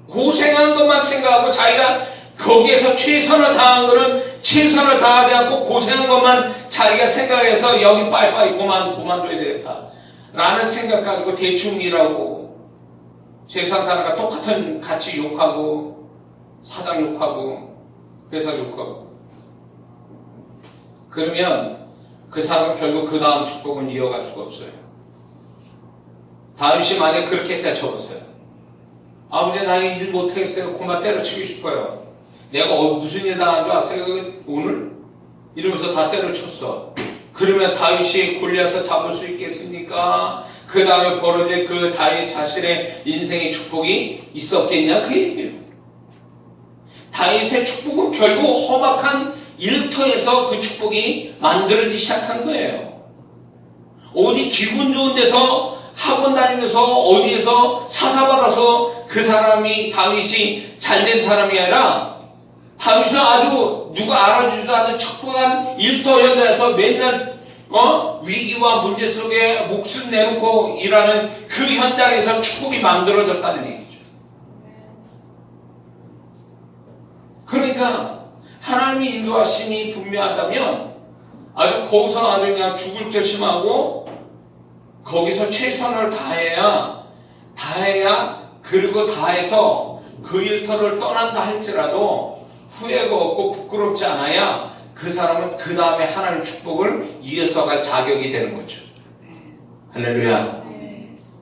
고생한 것만 생각하고 자기가 거기에서 최선을 다한 거는 최선을 다하지 않고 고생한 것만 자기가 생각해서 여기 빠이빠이 그만둬야 되겠다 라는 생각 가지고 대충 일하고 세상 사람과 똑같은 같이 욕하고 사장 욕하고 회사 욕하고 그러면 그 사람은 결국 그 다음 축복은 이어갈 수가 없어요. 다윗이 만약에 그렇게 때쳐보세요. 아버지 나 일 못하겠어요. 그만 때려치고 싶어요. 내가 무슨 일 당한 줄 아세요? 오늘? 이러면서 다 때려쳤어. 그러면 다윗이 골리앗을 잡을 수 있겠습니까? 그 다음에 벌어질 그 다윗 자신의 인생의 축복이 있었겠냐? 그 얘기예요. 다윗의 축복은 결국 험악한 일터에서 그 축복이 만들어지기 시작한 거예요. 어디 기분 좋은 데서 학원 다니면서 어디에서 사사받아서 그 사람이 다윗이 잘된 사람이 아니라 다윗은 아주 누가 알아주지도 않는 척박한 일터 현장에서 맨날 위기와 문제 속에 목숨 내놓고 일하는 그 현장에서 축복이 만들어졌다는 얘기죠. 그러니까 하나님의 인도하심이 분명하다면 아주 거기서 아주 그냥 죽을 결심하고 거기서 최선을 다해야 그리고 다해서 그 일터를 떠난다 할지라도 후회가 없고 부끄럽지 않아야 그 사람은 그 다음에 하나님의 축복을 이어서 갈 자격이 되는 거죠. 할렐루야.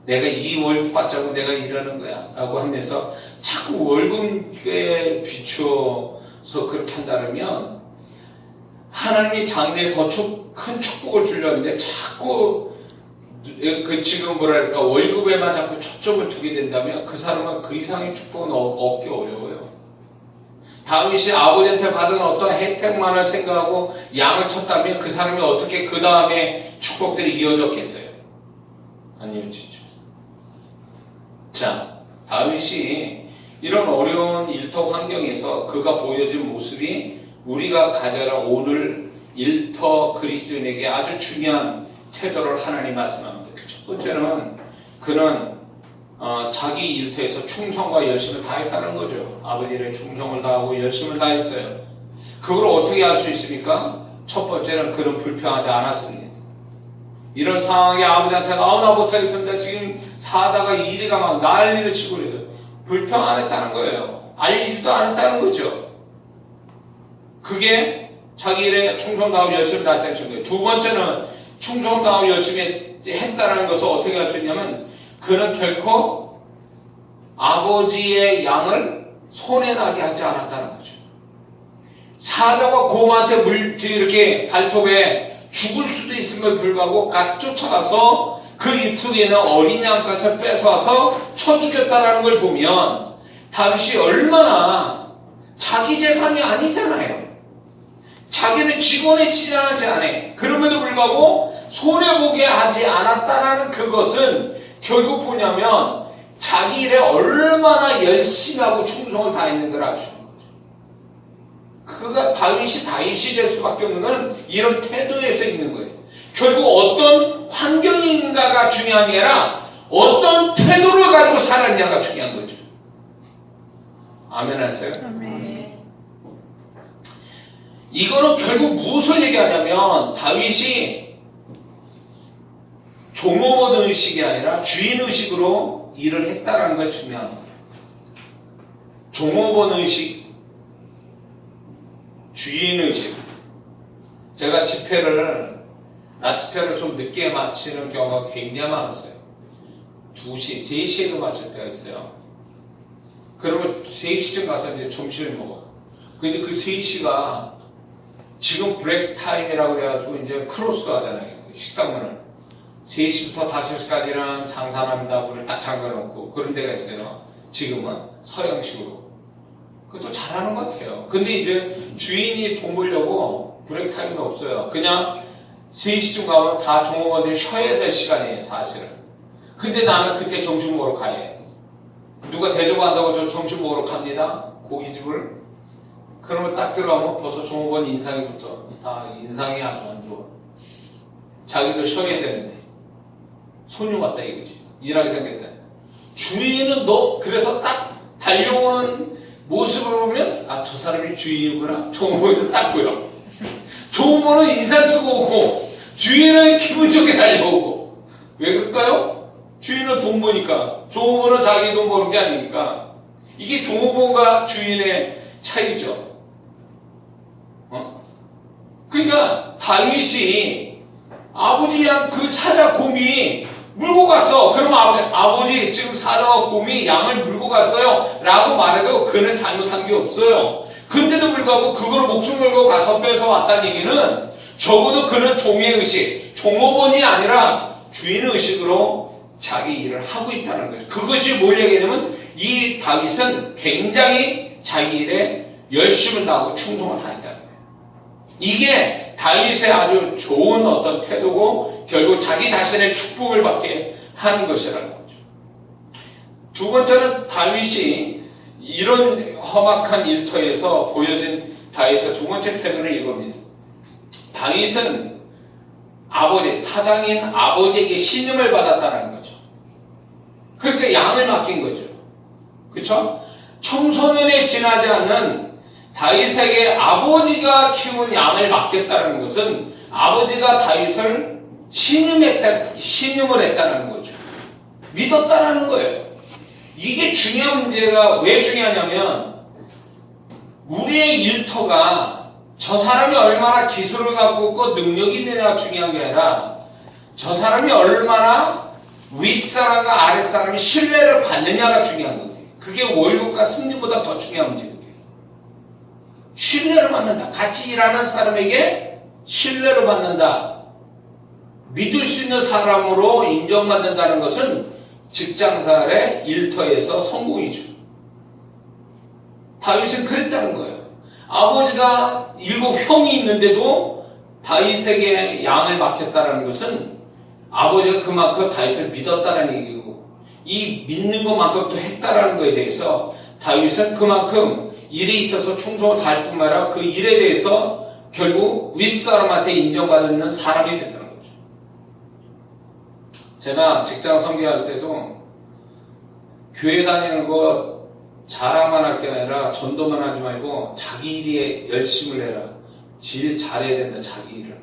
내가 이 월급 받자고 내가 이러는 거야 라고 하면서 자꾸 월급에 비추어서 그렇게 한다면 하나님이 장래에 더 큰 축복을 주려는데 자꾸 지금 뭐랄까 월급에만 자꾸 초점을 두게 된다면 그 사람은 그 이상의 축복은 얻기 어려워요. 다윗이 아버지한테 받은 어떤 혜택만을 생각하고 양을 쳤다면 그 사람이 어떻게 그 다음에 축복들이 이어졌겠어요? 안 이어지죠. 자, 다윗이 이런 어려운 일터 환경에서 그가 보여준 모습이 우리가 가져라 오늘 일터 그리스도인에게 아주 중요한 태도를 하나님 말씀합니다. 첫 번째는 그는 자기 일터에서 충성과 열심을 다했다는 거죠. 아버지의 충성을 다하고 열심을 다했어요. 그걸 어떻게 할 수 있습니까? 첫 번째는 그는 불평하지 않았습니다. 이런 상황에 아버지한테 나 못하겠습니다. 지금 사자가 이리가 막 난리를 치고 그래서 불평 안 했다는 거예요. 알리지도 않았다는 거죠. 그게 자기 일에 충성다하고 열심히 다했다는 거예요. 두 번째는 충성다하고 열심히 했다는 것을 어떻게 할 수 있냐면 그는 결코 아버지의 양을 손해나게 하지 않았다는 거죠. 사자가 곰한테 이렇게 발톱에 죽을 수도 있음을 불구하고 쫓아가서 그 입속에 있는 어린 양까지 뺏어와서 쳐 죽였다는 걸 보면 다윗이 얼마나 자기 재산이 아니잖아요. 자기는 직원에 치장하지 않아요. 그럼에도 불구하고 손해보게 하지 않았다라는 그것은 결국 뭐냐면 자기 일에 얼마나 열심히 하고 충성을 다했는 걸 알 수 있는 거죠. 그가 다윗이 될 수밖에 없는 것은 이런 태도에서 있는 거예요. 결국 어떤 환경인가가 중요한 게 아니라 어떤 태도를 가지고 살았냐가 중요한 거죠. 아멘 하세요? 아멘. 이거는 결국 무엇을 얘기하냐면 다윗이 종업원 의식이 아니라 주인 의식으로 일을 했다는 걸 증명하는 거예요. 종업원 의식, 주인 의식. 제가 낮 집회를 좀 늦게 마치는 경우가 굉장히 많았어요. 2시, 3시에도 마칠 때가 있어요. 그러면 3시쯤 가서 이제 점심을 먹어. 근데 그 3시가 지금 브레이크 타임이라고 해가지고 이제 크로스 하잖아요. 식당문을. 3시부터 5시까지는 장사합니다. 문을 딱 잠가놓고 그런 데가 있어요. 지금은 서양식으로. 그것도 잘하는 것 같아요. 근데 이제 주인이 돈 벌려고 브레이크 타임이 없어요. 그냥 3시쯤 가면 다 종업원들이 쉬어야 될 시간이에요, 사실은. 근데 나는 그때 점심 먹으러 가야 해. 누가 대접한다고 저 점심 먹으러 갑니다. 고깃집을. 그러면 딱 들어가면 벌써 종업원 인상이부터 다 인상이 아주 안 좋아. 자기도 쉬어야 되는데. 손님 왔다 이거지. 일하게 생겼다. 주인은 그래서 딱 달려오는 모습을 보면 저 사람이 주인이구나. 종업원은 딱 보여. 종업원은 인상 쓰고 오고 주인은 기분 좋게 달려오고. 왜 그럴까요? 주인은 돈 버니까. 종업원은 자기 돈 버는 게 아니니까. 이게 종업원과 주인의 차이죠. 그러니까 다윗이 아버지랑 그 사자 곰이 물고 갔어. 그러면 아버지 지금 사자와 곰이 양을 물고 갔어요 라고 말해도 그는 잘못한 게 없어요. 근데도 불구하고 그걸 목숨 걸고 가서 뺏어왔다는 얘기는 적어도 그는 종의 의식, 종업원이 아니라 주인의 의식으로 자기 일을 하고 있다는 거죠. 그것이 뭘 얘기하냐면 이 다윗은 굉장히 자기 일에 열심을 다하고 충성을 다했다는 거예요. 이게 다윗의 아주 좋은 어떤 태도고 결국 자기 자신의 축복을 받게 하는 것이라는 거죠. 두 번째는 다윗이 이런 험악한 일터에서 보여진 다윗의 두 번째 태도는 이겁니다. 다윗은 사장인 아버지에게 신임을 받았다는 거죠. 그러니까 양을 맡긴 거죠. 그렇죠? 청소년에 지나지 않는 다윗에게 아버지가 키운 양을 맡겼다는 것은 아버지가 다윗을 신임을 했다는 거죠. 믿었다는 거예요. 이게 중요한 문제가 왜 중요하냐면 우리의 일터가 저 사람이 얼마나 기술을 갖고 있고 능력이 있느냐가 중요한 게 아니라 저 사람이 얼마나 윗사람과 아랫사람이 신뢰를 받느냐가 중요한 거거든요. 그게 월급과 승리보다 더 중요한 문제거든요. 신뢰를 받는다. 같이 일하는 사람에게 신뢰를 받는다. 믿을 수 있는 사람으로 인정받는다는 것은 직장생활의 일터에서 성공이죠. 다윗은 그랬다는 거예요. 아버지가 7 형이 있는데도 다윗에게 양을 맡겼다는 것은 아버지가 그만큼 다윗을 믿었다는 얘기고, 이 믿는 것만큼 또 했다라는 것에 대해서 다윗은 그만큼 일에 있어서 충성을 다할 뿐만 아니라 그 일에 대해서 결국 윗사람한테 인정받는 사람이 됐다는 거죠. 제가 직장 선교할 때도 교회 다니는 거 자랑만 할 게 아니라 전도만 하지 말고 자기 일에 열심을 해라. 질 잘해야 된다. 자기 일을.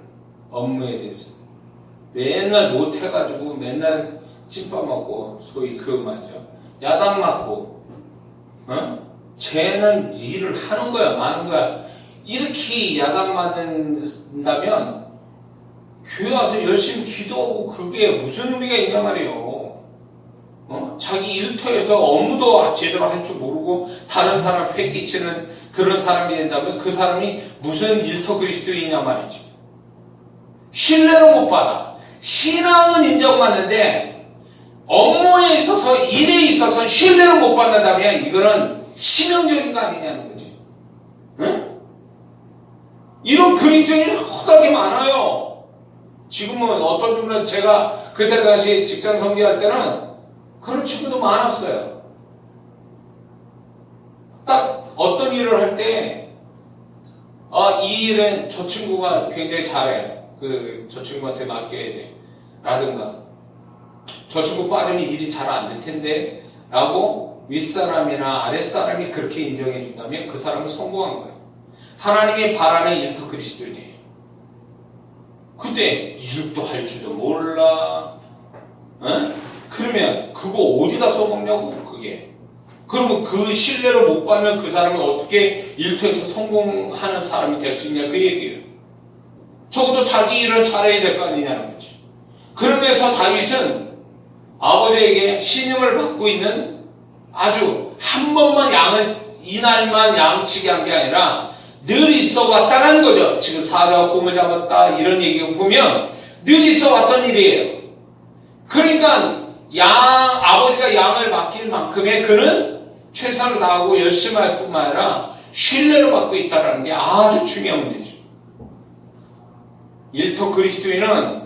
업무에 대해서. 맨날 못해가지고 맨날 찐밥 먹고, 소위 그거 맞죠. 야단 맞고, 쟤는 일을 하는 거야, 마는 거야. 이렇게 야단 맞는다면 교회 와서 열심히 기도하고 그게 무슨 의미가 있냐 말이에요. 자기 일터에서 업무도 제대로 할 줄 모르고 다른 사람을 패기치는 그런 사람이 된다면 그 사람이 무슨 일터 그리스도이냐 말이지. 신뢰를 못 받아. 신앙은 인정받는데 업무에 있어서, 일에 있어서 신뢰를 못 받는다면 이거는 치명적인 거 아니냐는 거지. 응? 이런 그리스도인이 허다하게 많아요. 지금은 어떤 분은 제가 그때 당시 직장 선교할 때는 그런 친구도 많았어요. 딱 어떤 일을 할 때, 이 일은 저 친구가 굉장히 잘해. 저 친구한테 맡겨야 돼. 라든가, 저 친구 빠지면 일이 잘 안 될 텐데. 라고 윗사람이나 아랫사람이 그렇게 인정해 준다면 그 사람은 성공한 거예요. 하나님이 바라는 일터 그리스도인이에요. 근데 일도 할 줄도 몰라. 그러면 그거 어디다 써먹냐고, 그게. 그러면 그 신뢰를 못 받는 그 사람이 어떻게 일터에서 성공하는 사람이 될 수 있냐, 그 얘기예요. 적어도 자기 일은 잘해야 될 거 아니냐는 거지. 그러면서 다윗은 아버지에게 신임을 받고 있는 아주 한 번만 이날만 양치게 한 게 아니라 늘 있어 왔다라는 거죠. 지금 사자가 곰을 잡았다, 이런 얘기 보면 늘 있어 왔던 일이에요. 그러니까 아버지가 양을 맡길 만큼의 그는 최선을 다하고 열심히 할 뿐만 아니라 신뢰를 받고 있다는 게 아주 중요한 문제죠. 일터 그리스도인은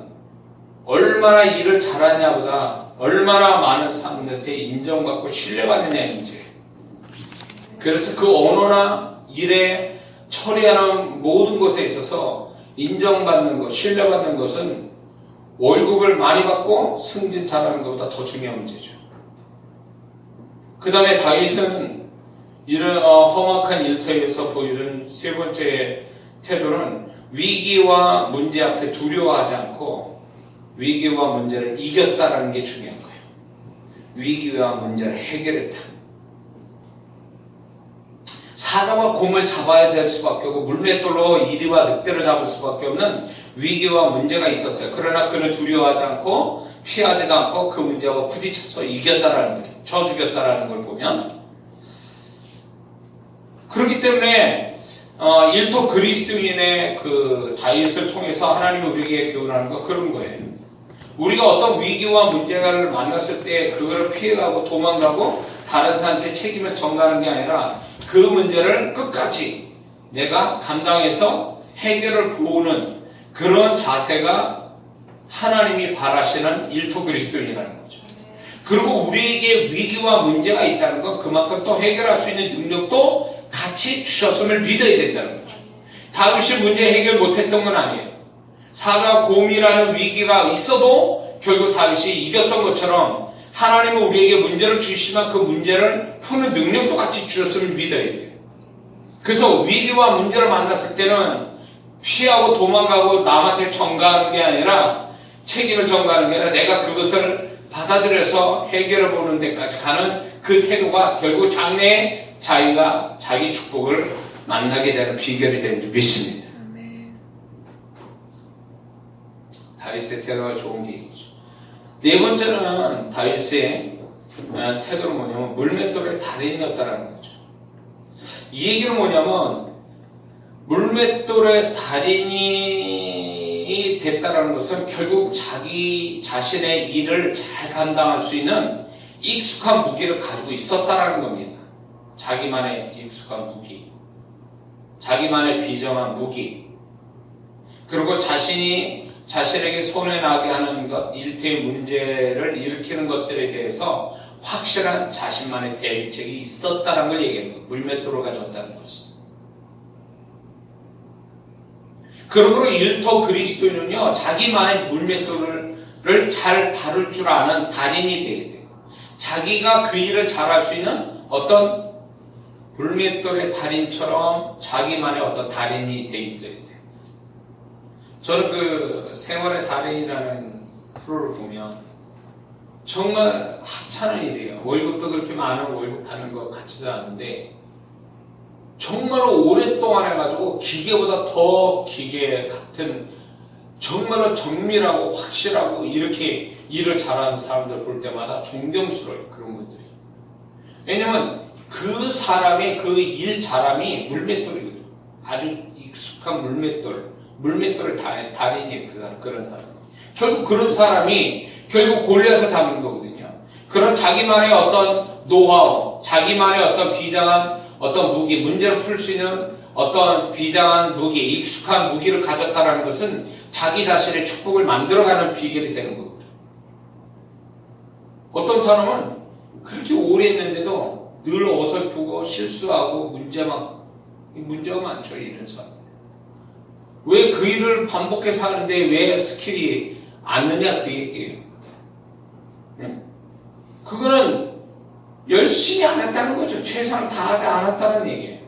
얼마나 일을 잘하냐보다 얼마나 많은 사람들한테 인정받고 신뢰받느냐의 문제예요. 그래서 그 언어나 일에 처리하는 모든 것에 있어서 인정받는 것, 신뢰받는 것은 월급을 많이 받고 승진 잘하는 것보다 더 중요한 문제죠. 그 다음에 다윗은 이런 험악한 일터에서 보여준 세 번째 태도는 위기와 문제 앞에 두려워하지 않고 위기와 문제를 이겼다라는 게 중요한 거예요. 위기와 문제를 해결했다. 사자와 곰을 잡아야 될 수밖에 없고 물맷돌로 이리와 늑대를 잡을 수밖에 없는 위기와 문제가 있었어요. 그러나 그는 두려워하지 않고 피하지도 않고 그 문제와 부딪혀서 이겼다라는 거죠. 쳐 죽였다라는 걸 보면, 그렇기 때문에 일터 그리스도인의 그 다윗을 통해서 하나님이 우리에게 교훈하는 건 그런 거예요. 우리가 어떤 위기와 문제를 만났을 때 그걸 피해가고 도망가고 다른 사람한테 책임을 전가하는 게 아니라 그 문제를 끝까지 내가 감당해서 해결을 보는 그런 자세가 하나님이 바라시는 일터 그리스도인이라는 거죠. 그리고 우리에게 위기와 문제가 있다는 건 그만큼 또 해결할 수 있는 능력도 같이 주셨음을 믿어야 된다는 거죠. 다윗이 문제 해결 못했던 건 아니에요. 사자 곰이라는 위기가 있어도 결국 다윗이 이겼던 것처럼 하나님은 우리에게 문제를 주시지만 그 문제를 푸는 능력도 같이 주셨음을 믿어야 돼요. 그래서 위기와 문제를 만났을 때는 피하고 도망가고 남한테 전가하는 게 아니라 책임을 전가하는 게 아니라 내가 그것을 받아들여서 해결해 보는 데까지 가는 그 태도가 결국 장래에 자기가 자기 축복을 만나게 되는 비결이 되는 줄 믿습니다. 다윗의 태도가 좋은 게 이거죠. 네 번째는 다윗의 태도는 뭐냐면 물맷돌의 달인이었다는 거죠. 이 얘기는 뭐냐면 물맷돌의 달인이 됐다는 것은 결국 자기 자신의 일을 잘 감당할 수 있는 익숙한 무기를 가지고 있었다는 겁니다. 자기만의 익숙한 무기, 자기만의 비정한 무기. 그리고 자신에게 손해나게 하는 것, 일터의 문제를 일으키는 것들에 대해서 확실한 자신만의 대비책이 있었다는 걸 얘기하는 거예요. 물맷돌을 가져왔다는 것은. 그러므로 일터 그리스도인은요, 자기만의 물맷돌을 잘 다룰 줄 아는 달인이 되어야 돼요. 자기가 그 일을 잘할 수 있는 어떤 물맷돌의 달인처럼 자기만의 어떤 달인이 돼 있어야 돼요. 저는 그 생활의 달인이라는 프로를 보면 정말 하찮은 일이에요. 월급도 그렇게 많은 월급 받는 것 같지도 않은데 정말로 오랫동안 해가지고 기계보다 더 기계 같은 정말로 정밀하고 확실하고 이렇게 일을 잘하는 사람들 볼 때마다 존경스러워요. 그런 분들이. 왜냐면 그 사람의 그 일 잘함이 물맷돌이거든요. 아주 익숙한 물맷돌을 달인이에요. 그 사람, 그런 사람. 결국 그런 사람이 결국 골리앗을 잡는 거거든요. 그런 자기만의 어떤 노하우, 자기만의 어떤 비장한 어떤 무기, 문제를 풀 수 있는 어떤 비장한 무기, 익숙한 무기를 가졌다는 것은 자기 자신의 축복을 만들어가는 비결이 되는 거거든요. 어떤 사람은 그렇게 오래 했는데도 늘 어설프고 실수하고 문제가 많죠. 이런 사람. 왜 그 일을 반복해서 하는데 왜 스킬이 안 느냐 그 얘기예요. 그거는 열심히 안 했다는 거죠. 최선을 다하지 않았다는 얘기예요.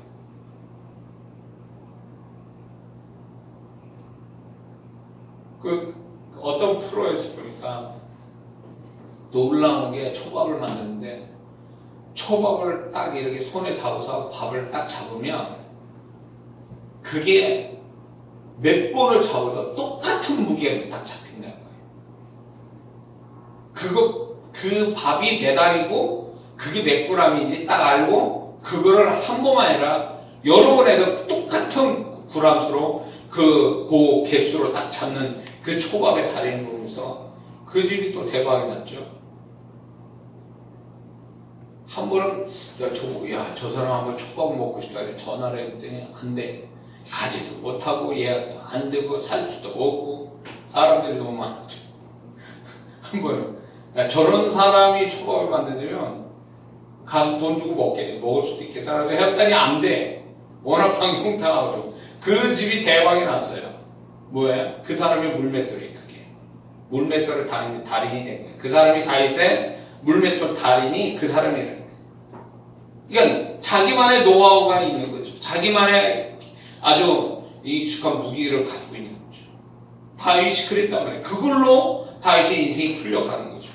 그 어떤 프로에서 보니까 놀라운 게 초밥을 만드는데 초밥을 딱 이렇게 손에 잡아서 밥을 딱 잡으면 그게 몇 번을 잡아도 똑같은 무게로 딱 잡힌다는 거예요. 그 밥이 매달리고 그게 몇 g인지 딱 알고 그거를 한 번만 아니라 여러 번 해도 똑같은 g수로 그 개수로 딱 잡는 그 초밥의 달인을 보면서 그 집이 또 대박이 났죠. 한 번은 저 사람 한번 초밥 먹고 싶다 그래 전화를 했더니 안 돼. 가지도 못하고 예약도 안 되고 살 수도 없고 사람들이 너무 많아져. 한 번은 저런 사람이 초밥을 만들면 가서 돈 주고 먹을 수도 있겠다. 그래서 했더니 안 돼. 워낙 방송 당하고 그 집이 대박이 났어요. 뭐예요? 그 사람이 물맷돌이 그게. 물맷돌을 달인이 된 거예요. 그 사람이 다윗의 물맷돌 달인이 그 사람이라는 거예요. 그러니까 자기만의 노하우가 있는 거죠. 자기만의 아주 익숙한 무기를 가지고 있는 거죠. 다윗이 그랬단 말이에요. 그걸로 다윗의 인생이 풀려가는 거죠.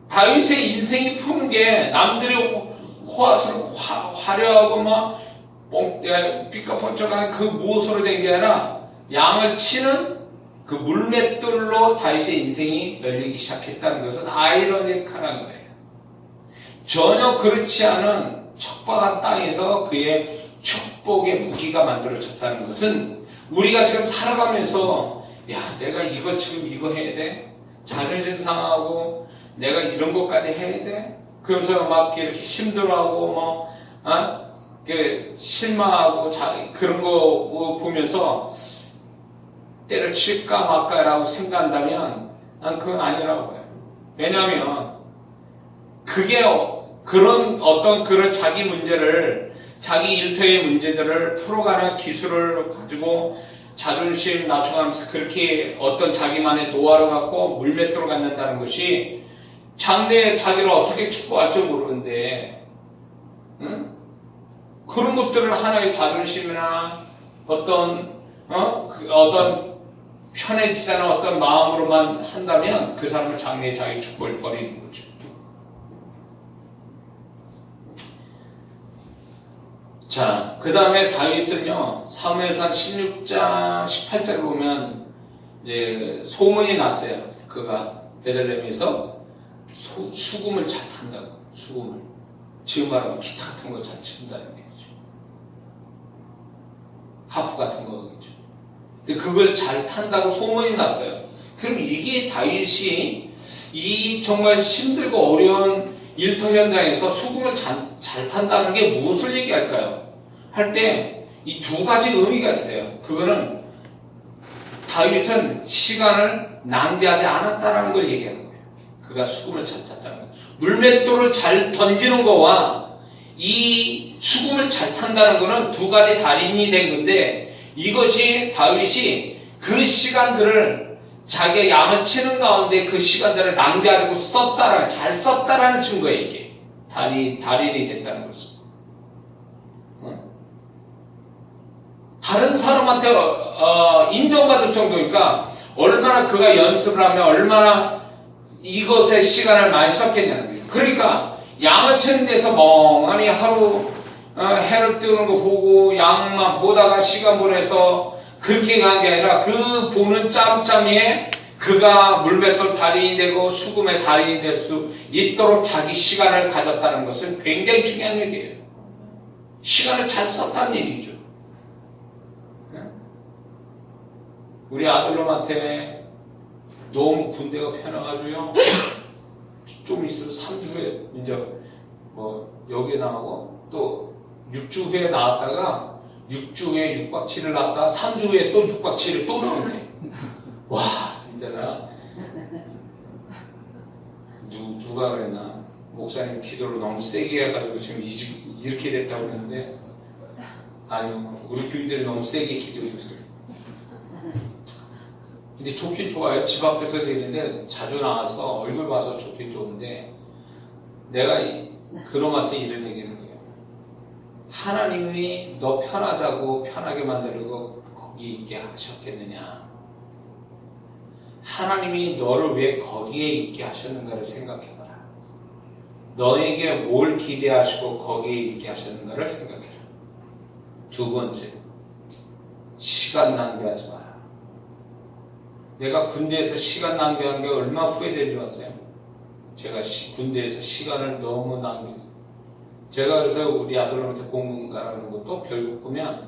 다윗의 인생이 푸는 게 남들의 화려하고 막 삐까뻔쩍한 그 무엇으로 된 게 아니라 양을 치는 그 물맷돌로 다윗의 인생이 열리기 시작했다는 것은 아이러니컬한 거예요. 전혀 그렇지 않은 척박한 땅에서 그의 축복의 무기가 만들어졌다는 것은 우리가 지금 살아가면서 내가 이거 지금 이거 해야 돼? 자존심 상하고 내가 이런 것까지 해야 돼? 그러면서 막 이렇게 힘들어하고 실망하고 그런 거 보면서 때려칠까 말까라고 생각한다면 난 그건 아니라고 해요. 왜냐하면 그게 그런 자기 문제를 자기 일터의 문제들을 풀어가는 기술을 가지고 자존심 낮춰가면서 그렇게 어떤 자기만의 노하우를 갖고 물맷돌을 갖는다는 것이 장래에 자기를 어떻게 축복할지 모르는데 그런 것들을 하나의 자존심이나 어떤 편해지지 않은 어떤 마음으로만 한다면 그 사람은 장래에 자기 축복을 버리는 거죠. 자, 그 다음에 다윗은요, 사무엘상 16장 18절을 보면, 이제, 소문이 났어요. 그가 베들레헴에서 수금을 잘 탄다고, 수금을. 지금 말하면 기타 같은 거 잘 친다는 얘기죠. 하프 같은 거겠죠. 근데 그걸 잘 탄다고 소문이 났어요. 그럼 이게 다윗이 이 정말 힘들고 어려운 일터 현장에서 수금을 잘 탄다는 게 무엇을 얘기할까요? 할 때 이 두 가지 의미가 있어요. 그거는 다윗은 시간을 낭비하지 않았다는 걸 얘기하는 거예요. 그가 수금을 잘 탔다는 거예요. 물맷돌을 잘 던지는 거와 이 수금을 잘 탄다는 거는 두 가지 달인이 된 건데, 이것이 다윗이 그 시간들을 자기가 양을 치는 가운데 그 시간들을 낭비하지 않고 잘 썼다라는 증거예요. 이게 달인이 됐다는 것은. 다른 사람한테 인정받을 정도니까 얼마나 그가 연습을 하면 얼마나 이것에 시간을 많이 썼겠냐는 거예요. 그러니까 양을 치는 데서 멍하니 하루 해를 뜨는 거 보고 양만 보다가 시간 보내서 그렇게 간 게 아니라 그 보는 짬짬이에 그가 물맷돌 달인이 되고 수금의 달인이 될 수 있도록 자기 시간을 가졌다는 것은 굉장히 중요한 얘기예요. 시간을 잘 썼다는 얘기죠. 우리 아들놈한테 너무 군대가 편해가지고요. 좀 있으면 3주 후에 이제 여기에 나가고 또 6주 후에 나왔다가 6주 후에 6박 7일 나왔다가 3주 후에 또 6박 7일 또 나온대. 와, 진짜 나 누가 그랬나? 목사님 기도를 너무 세게 해가지고 지금 이렇게 됐다고 그랬는데, 아니요, 우리 교인들이 너무 세게 기도해 줬어요. 근데 좋긴 좋아요. 집 앞에서 되는데 자주 나와서 얼굴 봐서 좋긴 좋은데, 내가 그놈한테 이런 얘기하는 거예요. 하나님이 너 편하자고 편하게 만들고 거기 있게 하셨겠느냐? 하나님이 너를 왜 거기에 있게 하셨는가를 생각해봐라. 너에게 뭘 기대하시고 거기에 있게 하셨는가를 생각해라. 두 번째, 시간 낭비하지 마라. 내가 군대에서 시간 낭비하는 게 얼마나 후회되는 줄 아세요? 제가 군대에서 시간을 너무 낭비했어요. 제가 그래서 우리 아들한테 공군 가라는 것도 결국 보면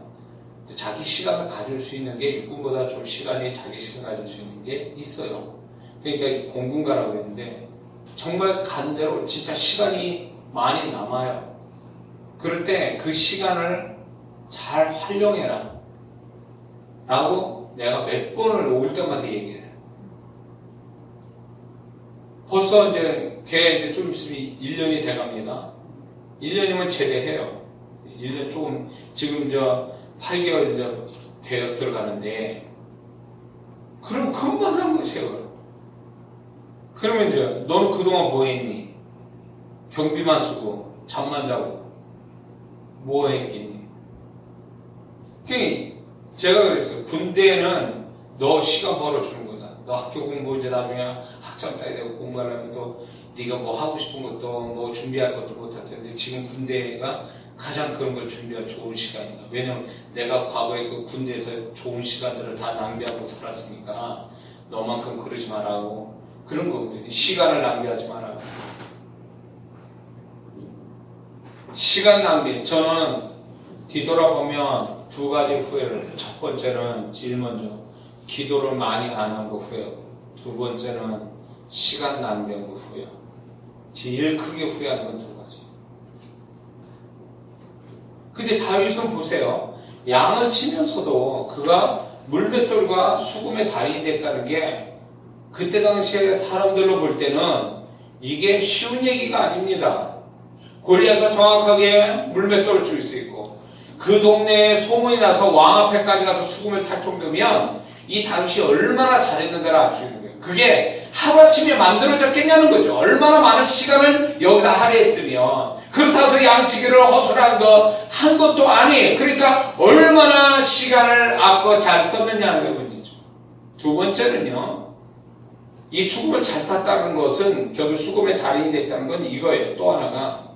자기 시간을 가질 수 있는 게 육군보다 좀 시간이 자기 시간 가질 수 있는 게 있어요. 그러니까 공군 가라고 그랬는데 정말 간 대로 진짜 시간이 많이 남아요. 그럴 때 그 시간을 잘 활용해라 라고 내가 몇 번을 올 때마다 얘기해요. 벌써 이제 걔 이제 좀 있으면 1년이 돼갑니다. 1년이면 제대해요. 1년 조금, 지금 8개월 이제 들어가는데, 그럼 금방 간 거예요, 세월. 그러면 이제 너는 그동안 뭐 했니? 경비만 쓰고 잠만 자고 뭐 했겠니? 그러니까 제가 그랬어요. 군대는 너 시간 벌어주는 거다. 너 학교 공부 이제 나중에 학점 따야 되고 공부하려면 또 네가 뭐 하고 싶은 것도 뭐 준비할 것도 못할 텐데, 지금 군대가 가장 그런 걸 준비할 좋은 시간이다. 왜냐면 내가 과거에 그 군대에서 좋은 시간들을 다 낭비하고 살았으니까 너만큼 그러지 말라고. 그런 거거든요. 시간을 낭비하지 마라. 시간 낭비. 저는 뒤돌아보면 두 가지 후회를 해요. 첫 번째는 제일 먼저 기도를 많이 안 한 거 후회하고, 두 번째는 시간 낭비한 거 후회하고. 제일 크게 후회하는 건 두 가지. 근데 다윗은 보세요. 양을 치면서도 그가 물맷돌과 수금의 달인이 됐다는 게 그때 당시에 사람들로 볼 때는 이게 쉬운 얘기가 아닙니다. 골리앗은 정확하게 물맷돌을 줄 수 있고, 그 동네에 소문이 나서 왕 앞에까지 가서 수금을 탈 정도면 이 다윗이 얼마나 잘했는가를 알 수 있는 거예요. 그게 하루아침에 만들어졌겠냐는 거죠. 얼마나 많은 시간을 여기다 할애했으면. 그렇다고 해서 양치기를 허술한 한 것도 아니에요. 그러니까 얼마나 시간을 아껴 잘 썼느냐는 게 문제죠. 두 번째는요, 이 수금을 잘 탔다는 것은 결국 수금의 달인이 됐다는 건 이거예요. 또 하나가,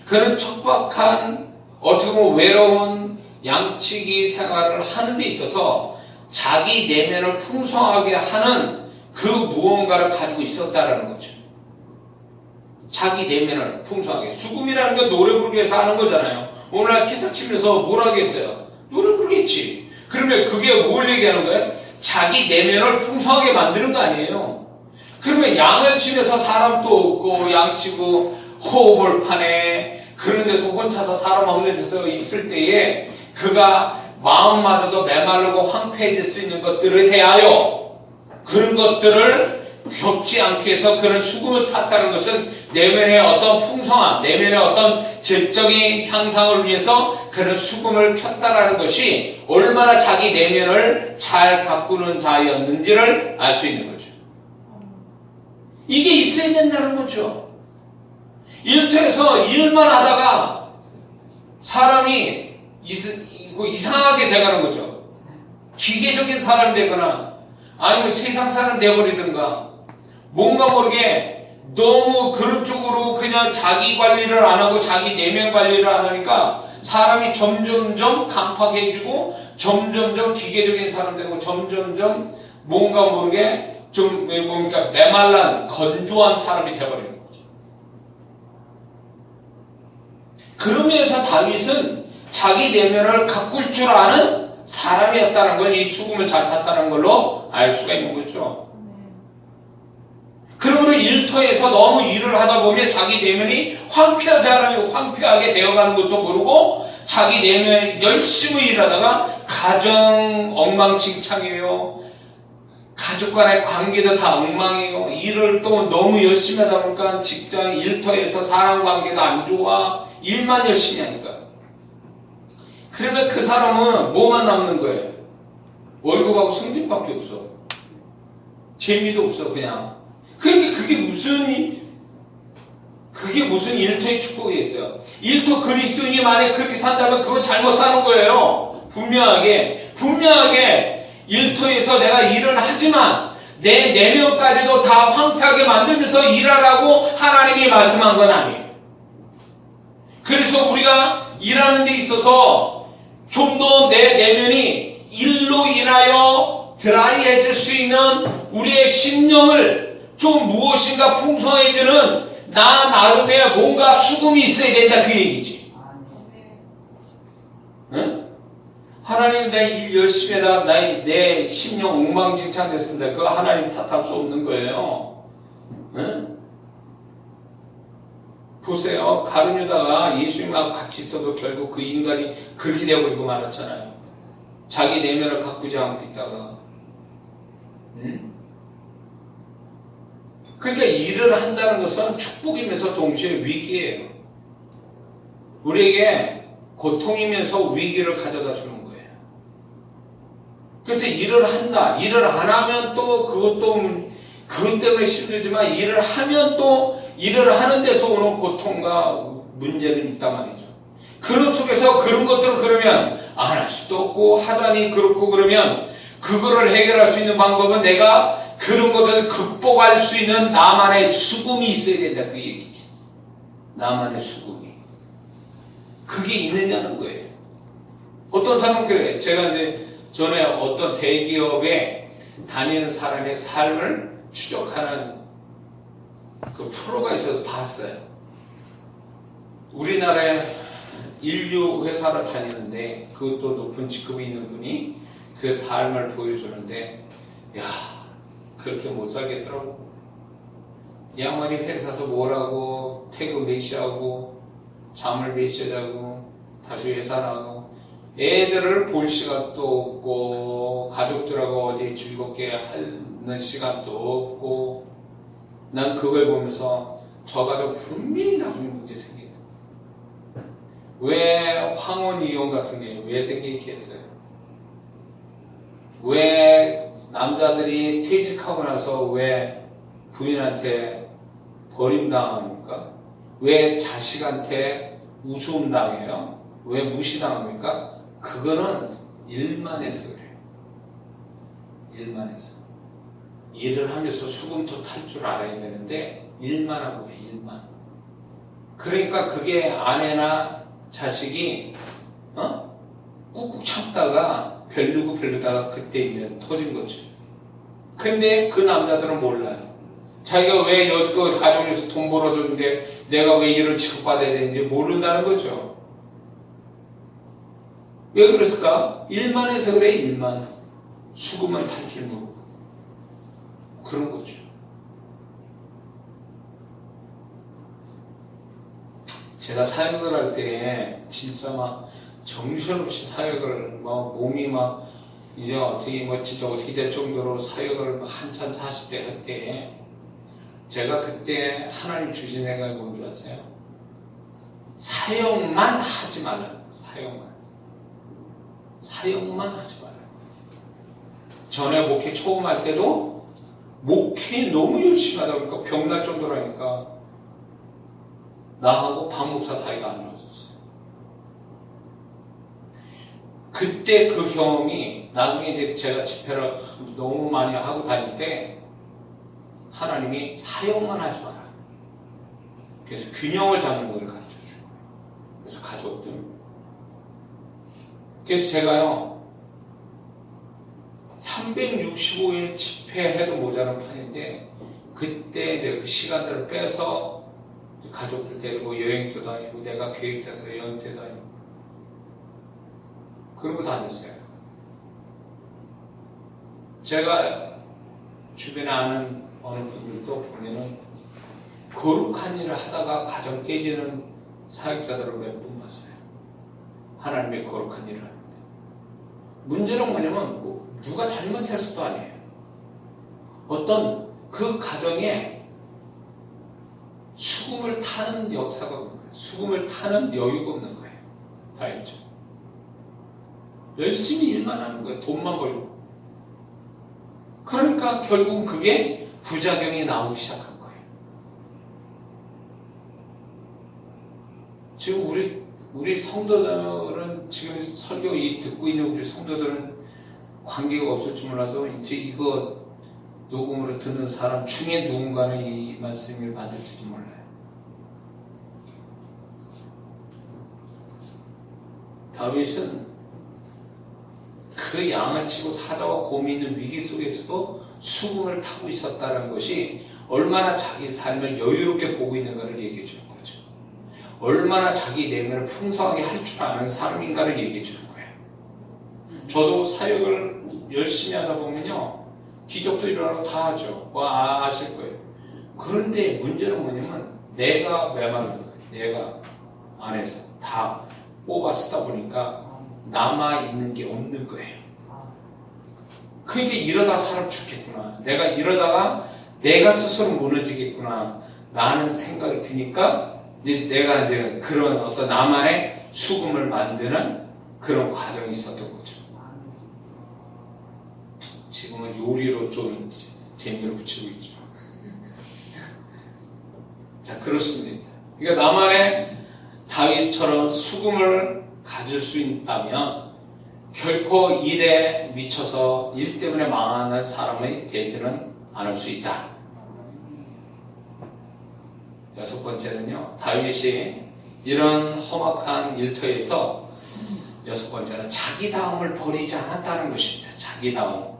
그는 척박한 어떻게 보면 외로운 양치기 생활을 하는 데 있어서 자기 내면을 풍성하게 하는 그 무언가를 가지고 있었다라는 거죠. 자기 내면을 풍성하게. 수금이라는 건 노래 부르기 위해서 하는 거잖아요. 오늘날 기타 치면서 뭘 하겠어요? 노래 부르겠지. 그러면 그게 뭘 얘기하는 거예요? 자기 내면을 풍성하게 만드는 거 아니에요. 그러면 양을 치면서 사람도 없고 양치고 호흡을 파네, 그런 데서 혼자서 사람 없는 데서 있을 때에 그가 마음마저도 메마르고 황폐해질 수 있는 것들에 대하여 그런 것들을 겪지 않게 해서 그런 수금을 탔다는 것은 내면의 어떤 풍성함, 내면의 어떤 질적인 향상을 위해서 그런 수금을 폈다라는 것이 얼마나 자기 내면을 잘 가꾸는 자였는지를 알 수 있는 거죠. 이게 있어야 된다는 거죠. 일터에서 일만 하다가 사람이 이상하게 돼가는 거죠. 기계적인 사람이 되거나 아니면 세상 사람 되어버리든가 뭔가 모르게 너무 그런 쪽으로 그냥 자기 관리를 안 하고 자기 내면 관리를 안 하니까 사람이 점점점 강팍해지고 점점점 기계적인 사람 되고 점점점 뭔가 모르게 좀 뭡니까 메말란 건조한 사람이 되어버리는 거죠. 그러면서 다윗은 자기 내면을 가꿀 줄 아는 사람이었다는 걸 이 수금을 잘 탔다는 걸로 알 수가 있는 거죠. 그러므로 일터에서 너무 일을 하다 보면 자기 내면이 황폐하게 되어가는 것도 모르고 자기 내면에 열심히 일하다가 가정 엉망진창이에요. 가족 간의 관계도 다 엉망이에요. 일을 또 너무 열심히 하다 보니까 직장 일터에서 사람 관계도 안 좋아. 일만 열심히 하니까. 그러면 그 사람은 뭐만 남는 거예요? 월급하고 승진밖에 없어. 재미도 없어 그냥. 그러니까 그게 무슨 일터의 축복이겠어요. 일터 그리스도인이 만약 그렇게 산다면 그건 잘못 사는 거예요. 분명하게 일터에서 내가 일을 하지만 내 내면까지도 다 황폐하게 만들면서 일하라고 하나님이 말씀한 건 아니에요. 그래서 우리가 일하는 데 있어서 좀 더 내 내면이 일로 인하여 드라이해질 수 있는 우리의 심령을 좀 무엇인가 풍성해지는 나 나름의 뭔가 수금이 있어야 된다 그 얘기지. 응? 하나님 내 일 열심히 해라 내 심령 엉망진창 됐습니다. 그거 하나님 탓할 수 없는 거예요. 응? 보세요. 가룟 유다가 예수님하고 같이 있어도 결국 그 인간이 그렇게 되어버리고 말았잖아요. 자기 내면을 가꾸지 않고 있다가. 응? 그러니까 일을 한다는 것은 축복이면서 동시에 위기예요. 우리에게 고통이면서 위기를 가져다 주는 거예요. 그래서 일을 한다. 일을 안 하면 또 그것 때문에 힘들지만 일을 하면 또 일을 하는 데서 오는 고통과 문제는 있단 말이죠. 그런 속에서 그런 것들을 그러면 안 할 수도 없고 하자니 그렇고 그러면 그거를 해결할 수 있는 방법은 내가 그런 것들을 극복할 수 있는 나만의 수금이 있어야 된다 그 얘기지. 나만의 수금이. 그게 있느냐는 거예요. 어떤 사람은 그래. 제가 이제 전에 어떤 대기업에 다니는 사람의 삶을 추적하는 그 프로가 있어서 봤어요. 우리나라에 인류 회사를 다니는데 그것도 높은 직급이 있는 분이 그 삶을 보여주는데 야 그렇게 못 살겠더라고. 이 양반이 회사에서 뭐라고 퇴근 몇 시 하고 잠을 몇 시에 자고 다시 회사 나가고 애들을 볼 시간도 없고 가족들하고 어디 즐겁게 하는 시간도 없고 난 그걸 보면서 저 가족 분명히 나중에 문제 생긴다. 왜 황혼 이혼 같은 게 왜 생기겠어요? 왜 남자들이 퇴직하고 나서 왜 부인한테 버림당합니까? 왜 자식한테 우스움당해요? 왜 무시당합니까? 그거는 일만 해서 그래요. 일만 해서. 일을 하면서 수금도 탈 줄 알아야 되는데 일만 하고 해요. 일만. 그러니까 그게 아내나 자식이 꾹꾹 참다가 별로다가 그때 이제 터진 거죠. 근데 그 남자들은 몰라요. 자기가 왜 여지껏 가정에서 돈 벌어줬는데 내가 왜 이런 취급받아야 되는지 모른다는 거죠. 왜 그랬을까? 일만 해서 그래. 일만. 수금은 탈 줄 모르고 그런 거죠. 제가 사역을 할 때 진짜 막 정신없이 사역을 몸이 막 이제 어떻게 진짜 어떻게 될 정도로 사역을 한참 40대 할 때에 제가 그때 하나님 주신 생각이 뭔지 아세요? 사역만 하지 말라. 사역만 하지 말라. 전에 목회 처음 할 때도 목회 너무 열심히 하다 보니까 병날 정도라니까 나하고 박 목사 사이가 안 좋았었어요. 그때 그 경험이 나중에 이제 제가 집회를 너무 많이 하고 다닐 때 하나님이 사역만 하지 마라. 그래서 균형을 잡는 걸 가르쳐 주고 그래서 가족들. 그래서 제가요 365일 집회해도 모자란 판인데 그때 이제 그 시간들을 빼서 가족들 데리고 여행도 다니고 내가 계획돼서 여행도 다니고 그러고 다녔어요. 제가 주변에 아는 어느 분들도 보면은 거룩한 일을 하다가 가정 깨지는 사역자들을 몇 분 봤어요. 하나님의 거룩한 일을 합니다. 문제는 뭐냐면 누가 잘못해서도 아니에요. 어떤 그 가정에 수금을 타는 역사가 없는 거예요. 수금을 타는 여유가 없는 거예요. 다 있죠. 열심히 일만 하는 거예요. 돈만 벌고. 그러니까 결국은 그게 부작용이 나오기 시작한 거예요. 지금 우리 성도들은 지금 설교 듣고 있는 우리 성도들은 관계가 없을지 몰라도 이제 이거 녹음으로 듣는 사람 중에 누군가는 이 말씀을 받을지도 몰라요. 다윗은 그 양을 치고 사자와 곰이 있는 위기 속에서도 수금을 타고 있었다는 것이 얼마나 자기 삶을 여유롭게 보고 있는가를 얘기해 주는 거죠. 얼마나 자기 내면을 풍성하게 할 줄 아는 사람인가를 얘기해 주는 거예요. 저도 사역을 열심히 하다 보면요 기적도 일어나고 다 하죠. 아실 거예요. 그런데 문제는 뭐냐면 내가 메마른 거예요. 내가 안에서 다 뽑아 쓰다 보니까 남아있는 게 없는 거예요. 그러니까 이러다 사람 죽겠구나. 내가 이러다가 내가 스스로 무너지겠구나. 라는 생각이 드니까 이제 내가 이제 그런 어떤 나만의 수금을 만드는 그런 과정이 있었던 거죠. 지금은 요리로 좀 재미를 붙이고 있죠. 자, 그렇습니다. 그러니까 나만의 다윗처럼 수금을 가질 수 있다면 결코 일에 미쳐서 일 때문에 망하는 사람이 되지는 않을 수 있다. 여섯 번째는요, 다윗이 이런 험악한 일터에서 여섯 번째는 자기다움을 버리지 않았다는 것입니다. 자기다움.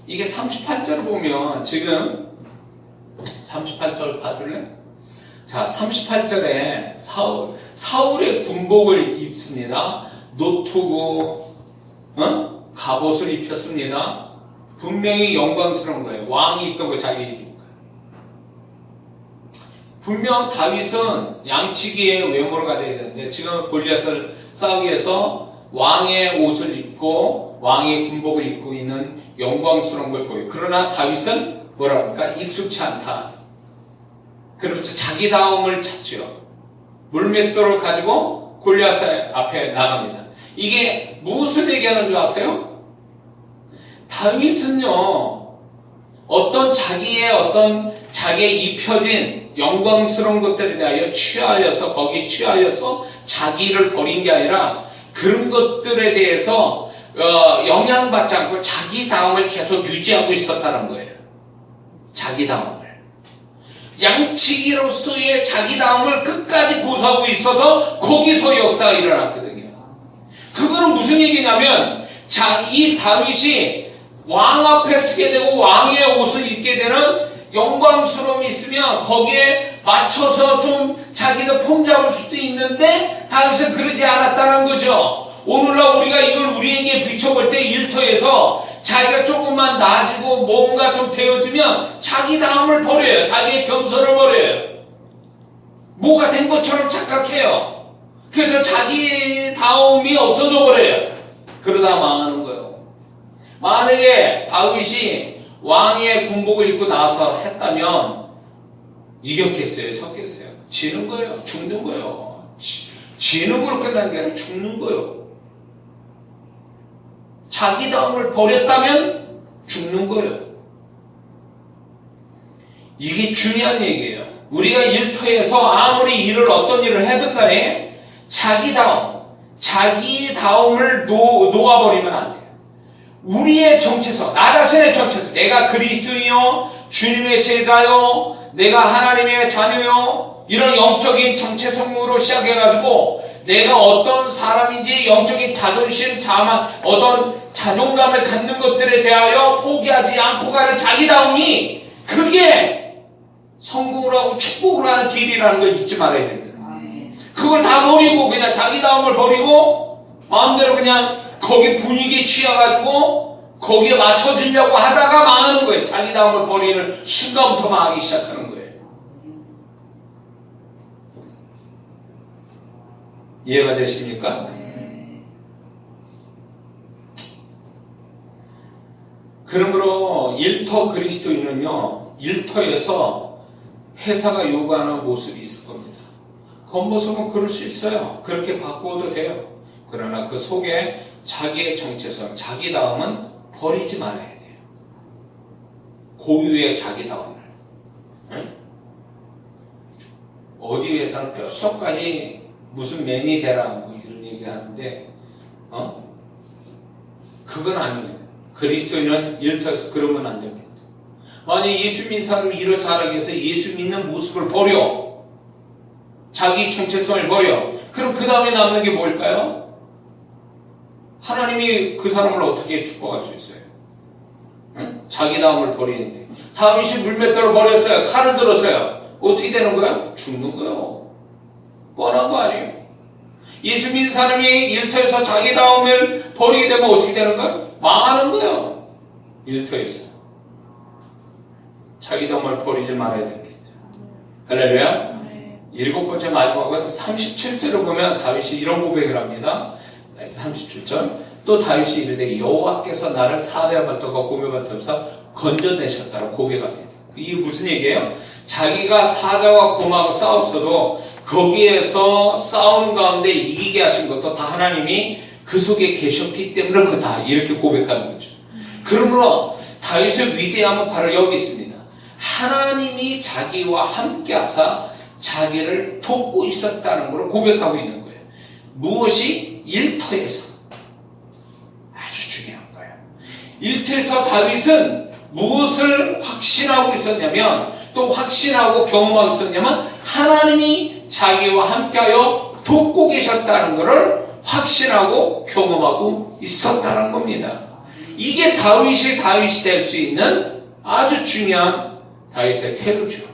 이게 38절을 보면 지금 38절 봐줄래? 자, 38절에 사울의 군복을 입습니다. 노트고 갑옷을 입혔습니다. 분명히 영광스러운 거예요. 왕이 입던 걸 자기 입은 거예요. 분명 다윗은 양치기의 외모를 가져야 되는데 지금 골리앗을 싸우기 위해서 왕의 옷을 입고 왕의 군복을 입고 있는 영광스러운 걸 보여요. 그러나 다윗은 뭐라고 합니까? 익숙치 않다. 그러면서 자기다움을 찾죠. 물맷돌을 가지고 골리앗 앞에 나갑니다. 이게 무엇을 얘기하는 줄 아세요? 다윗은요, 자기의 입혀진 영광스러운 것들에 대하여 거기에 취하여서 자기를 버린 게 아니라 그런 것들에 대해서 영향받지 않고 자기다움을 계속 유지하고 있었다는 거예요. 자기다움을. 양치기로서의 자기다움을 끝까지 보수하고 있어서 거기서 역사가 일어났거든요. 그거는 무슨 얘기냐면 이 다윗이 왕 앞에 서게 되고 왕의 옷을 입게 되는 영광스러움이 있으면 거기에 맞춰서 좀 자기가 폼 잡을 수도 있는데 다윗은 그러지 않았다는 거죠. 오늘날 우리가 이걸 우리에게 비춰볼 때 일터에서 자기가 조금만 나아지고 뭔가 좀 되어지면 자기다움을 버려요. 자기의 겸손을 버려요. 뭐가 된 것처럼 착각해요. 그래서 자기 다움이 없어져 버려요. 그러다 망하는 거예요. 만약에 다윗이 왕의 군복을 입고 나서 했다면 이겼겠어요? 졌겠어요? 지는 거예요. 죽는 거예요. 지는 걸로 끝나는 게 아니라 죽는 거예요. 자기 다움을 버렸다면 죽는 거예요. 이게 중요한 얘기예요. 우리가 일터에서 아무리 어떤 일을 하든 간에 자기 다움을 놓아버리면 안 돼요. 우리의 정체성, 나 자신의 정체성, 내가 그리스도이요, 주님의 제자요, 내가 하나님의 자녀요, 이런 영적인 정체성으로 시작해가지고 내가 어떤 사람인지 영적인 자존심, 자만, 어떤 자존감을 갖는 것들에 대하여 포기하지 않고 가는 자기다움이 그게 성공을 하고 축복을 하는 길이라는 걸 잊지 말아야 됩니다. 그걸 다 버리고 그냥 자기다움을 버리고 마음대로 그냥 거기 분위기에 취해가지고 거기에 맞춰주려고 하다가 망하는 거예요. 자기다움을 버리는 순간부터 망하기 시작하는 거예요. 이해가 되십니까? 그러므로 일터 그리스도인은요, 일터에서 회사가 요구하는 모습이 있을 겁니다. 겉모습은 그럴 수 있어요. 그렇게 바꾸어도 돼요. 그러나 그 속에 자기의 정체성, 자기다움은 버리지 말아야 돼요. 고유의 자기다움을. 응? 어디 회사는 뼛속까지 무슨 맨이 되라 뭐 이런 얘기 하는데 그건 아니에요. 그리스도인은 일터에서 그러면 안 됩니다. 만약 예수 믿는 사람이 일을 잘하기 위해서 예수 믿는 모습을 버려, 자기 정체성을 버려, 그럼 그 다음에 남는 게 뭘까요? 하나님이 그 사람을 어떻게 축복할 수 있어요? 응? 자기다움을 버리는데 다윗이 물맷돌을 버렸어요. 칼을 들었어요. 어떻게 되는 거야? 죽는 거예요. 뻔한 거 아니에요? 예수 믿는 사람이 일터에서 자기다움을 버리게 되면 어떻게 되는 거야? 망하는 거예요. 일터에서 자기다움을 버리지 말아야 됩니다. 할렐루야. 일곱 번째 마지막은 37절을 보면 다윗이 이런 고백을 합니다. 37절. 또 다윗이 이르되 여호와께서 나를 사대와 발톱과 고멜 발톱에서 건져내셨다고 고백합니다. 이게 무슨 얘기예요? 자기가 사자와 곰하고 싸웠어도 거기에서 싸우는 가운데 이기게 하신 것도 다 하나님이 그 속에 계셨기 때문에 그렇다, 이렇게 고백하는 거죠. 그러므로 다윗의 위대함은 바로 여기 있습니다. 하나님이 자기와 함께 하사 자기를 돕고 있었다는 걸 고백하고 있는 거예요. 무엇이? 일터에서. 아주 중요한 거예요. 일터에서 다윗은 무엇을 확신하고 있었냐면, 또 확신하고 경험하고 있었냐면 하나님이 자기와 함께하여 돕고 계셨다는 것을 확신하고 경험하고 있었다는 겁니다. 이게 다윗이 될 수 있는 아주 중요한 다윗의 태도죠.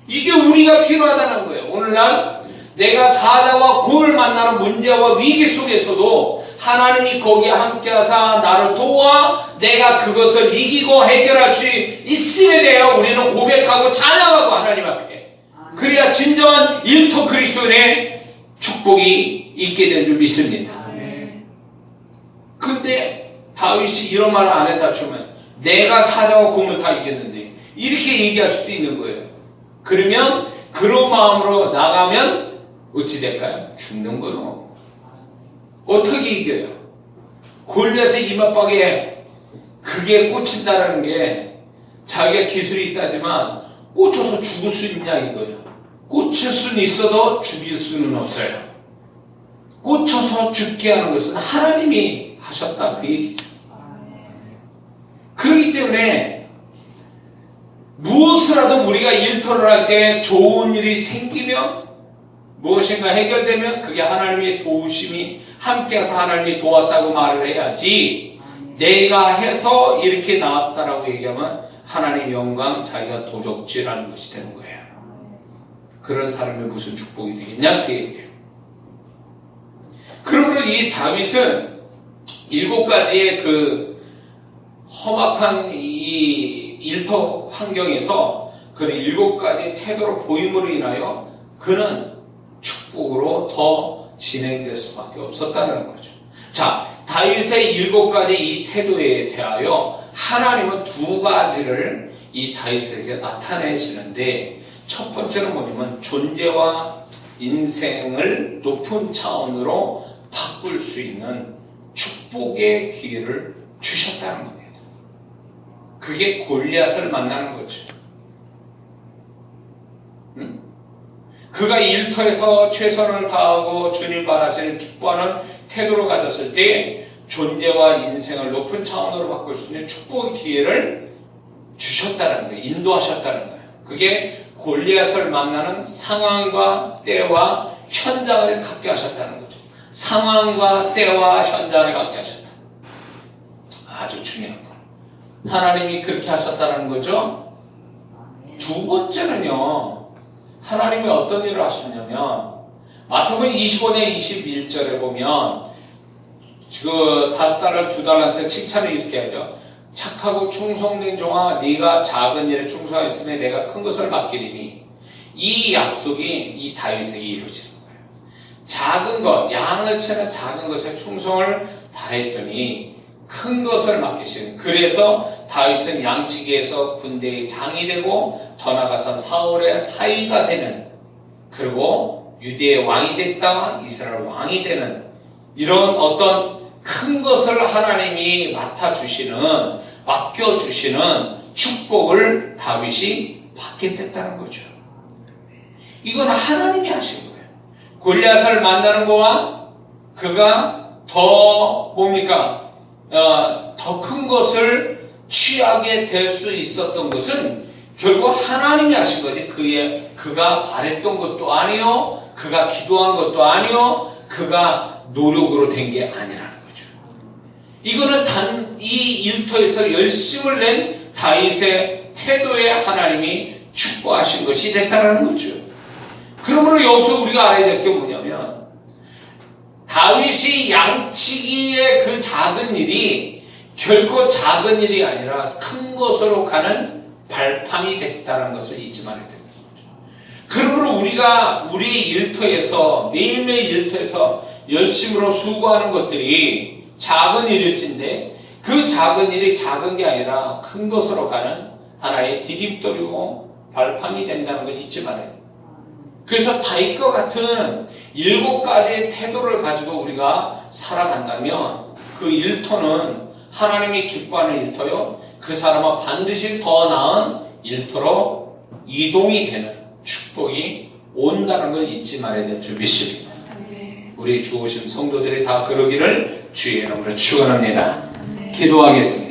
이게 우리가 필요하다는 거예요. 오늘날 내가 사자와 곰을 만나는 문제와 위기 속에서도 하나님이 거기에 함께하사 나를 도와 내가 그것을 이기고 해결할 수 있음에 대하여 우리는 고백하고 찬양하고 하나님 앞에, 그래야 진정한 일터 그리스도인의 축복이 있게 된 줄 믿습니다. 근데 다윗이 이런 말을 안 했다 치면 내가 사자와 곰을 다 이겼는데 이렇게 얘기할 수도 있는 거예요. 그러면 그런 마음으로 나가면 어찌 될까요? 죽는 거예요. 어떻게 이겨요? 골리앗의 이마박에 그게 꽂힌다라는 게 자기가 기술이 있다지만 꽂혀서 죽을 수 있냐 이거예요. 꽂힐 수는 있어도 죽일 수는 없어요. 꽂혀서 죽게 하는 것은 하나님이 하셨다, 그 얘기죠. 그렇기 때문에 무엇을 하든 우리가 일터를 할 때 좋은 일이 생기면, 무엇인가 해결되면 그게 하나님의 도우심이 함께해서 하나님이 도왔다고 말을 해야지, 내가 해서 이렇게 나왔다라고 얘기하면 하나님 영광, 자기가 도적질하는 것이 되는 거예요. 그런 사람이 무슨 축복이 되겠냐, 그 얘기예요. 그러므로 이 다윗은 7가지의 그 험악한 이 일터 환경에서 그런 7가지 태도로 보임으로 인하여 그는 축복으로 더 진행될 수밖에 없었다는 거죠. 자, 다윗의 7가지 이 태도에 대하여 하나님은 2가지를 이 다윗에게 나타내시는데, 첫 번째는 뭐냐면 존재와 인생을 높은 차원으로 바꿀 수 있는 축복의 기회를 주셨다는 겁니다. 그게 골리앗을 만나는 거죠. 그가 일터에서 최선을 다하고 주님 바라시는 기뻐하는 태도를 가졌을 때 존재와 인생을 높은 차원으로 바꿀 수 있는 축복의 기회를 주셨다는 거예요. 인도하셨다는 거예요. 그게 골리앗을 만나는 상황과 때와 현장을 갖게 하셨다는 거죠. 상황과 때와 현장을 갖게 하셨다. 아주 중요한 거. 하나님이 그렇게 하셨다는 거죠. 두 번째는요, 하나님이 어떤 일을 하셨냐면, 마태복음 25장 21절에 보면, 그 5달러 2달란트 칭찬을 이렇게 하죠. 착하고 충성된 종아, 네가 작은 일에 충성하였으니 내가 큰 것을 맡기리니. 이 약속이 이 다윗에게 이루어지는 거예요. 작은 것, 양을 치는 작은 것에 충성을 다했더니 큰 것을 맡기시는. 그래서 다윗은 양치기에서 군대의 장이 되고 더 나아가서 사울의 사위가 되는, 그리고 유대의 왕이 됐다, 이스라엘 왕이 되는, 이런 어떤 큰 것을 하나님이 맡겨주시는 축복을 다윗이 받게 됐다는 거죠. 이건 하나님이 하신 거예요. 골리앗을 만나는 거와 그가 더 큰 것을 취하게 될 수 있었던 것은 결국 하나님이 하신 거지. 그가 바랬던 것도 아니요, 그가 기도한 것도 아니요, 그가 노력으로 된 게 아니라는 거죠. 이거는 이 일터에서 열심을 낸 다윗의 태도에 하나님이 축복하신 것이 됐다는 거죠. 그러므로 여기서 우리가 알아야 될 게 뭐냐면, 다윗이 양치기의 그 작은 일이 결코 작은 일이 아니라 큰 것으로 가는 발판이 됐다는 것을 잊지 말아야 됩니다. 그러므로 우리가 우리 일터에서, 매일매일 일터에서 열심으로 수고하는 것들이 작은 일일진데, 그 작은 일이 작은 게 아니라 큰 것으로 가는 하나의 디딤돌이고 발판이 된다는 걸 잊지 말아야 돼요. 그래서 다윗과 같은 7가지의 태도를 가지고 우리가 살아간다면 그 일터는 하나님이 기뻐하는 일터요, 그 사람은 반드시 더 나은 일터로 이동이 되는 축복이 온다는 걸 잊지 말아야 될 줄 믿습니다. 우리 주 오신 성도들이 다 그러기를 주의 이름으로 축원합니다. 기도하겠습니다.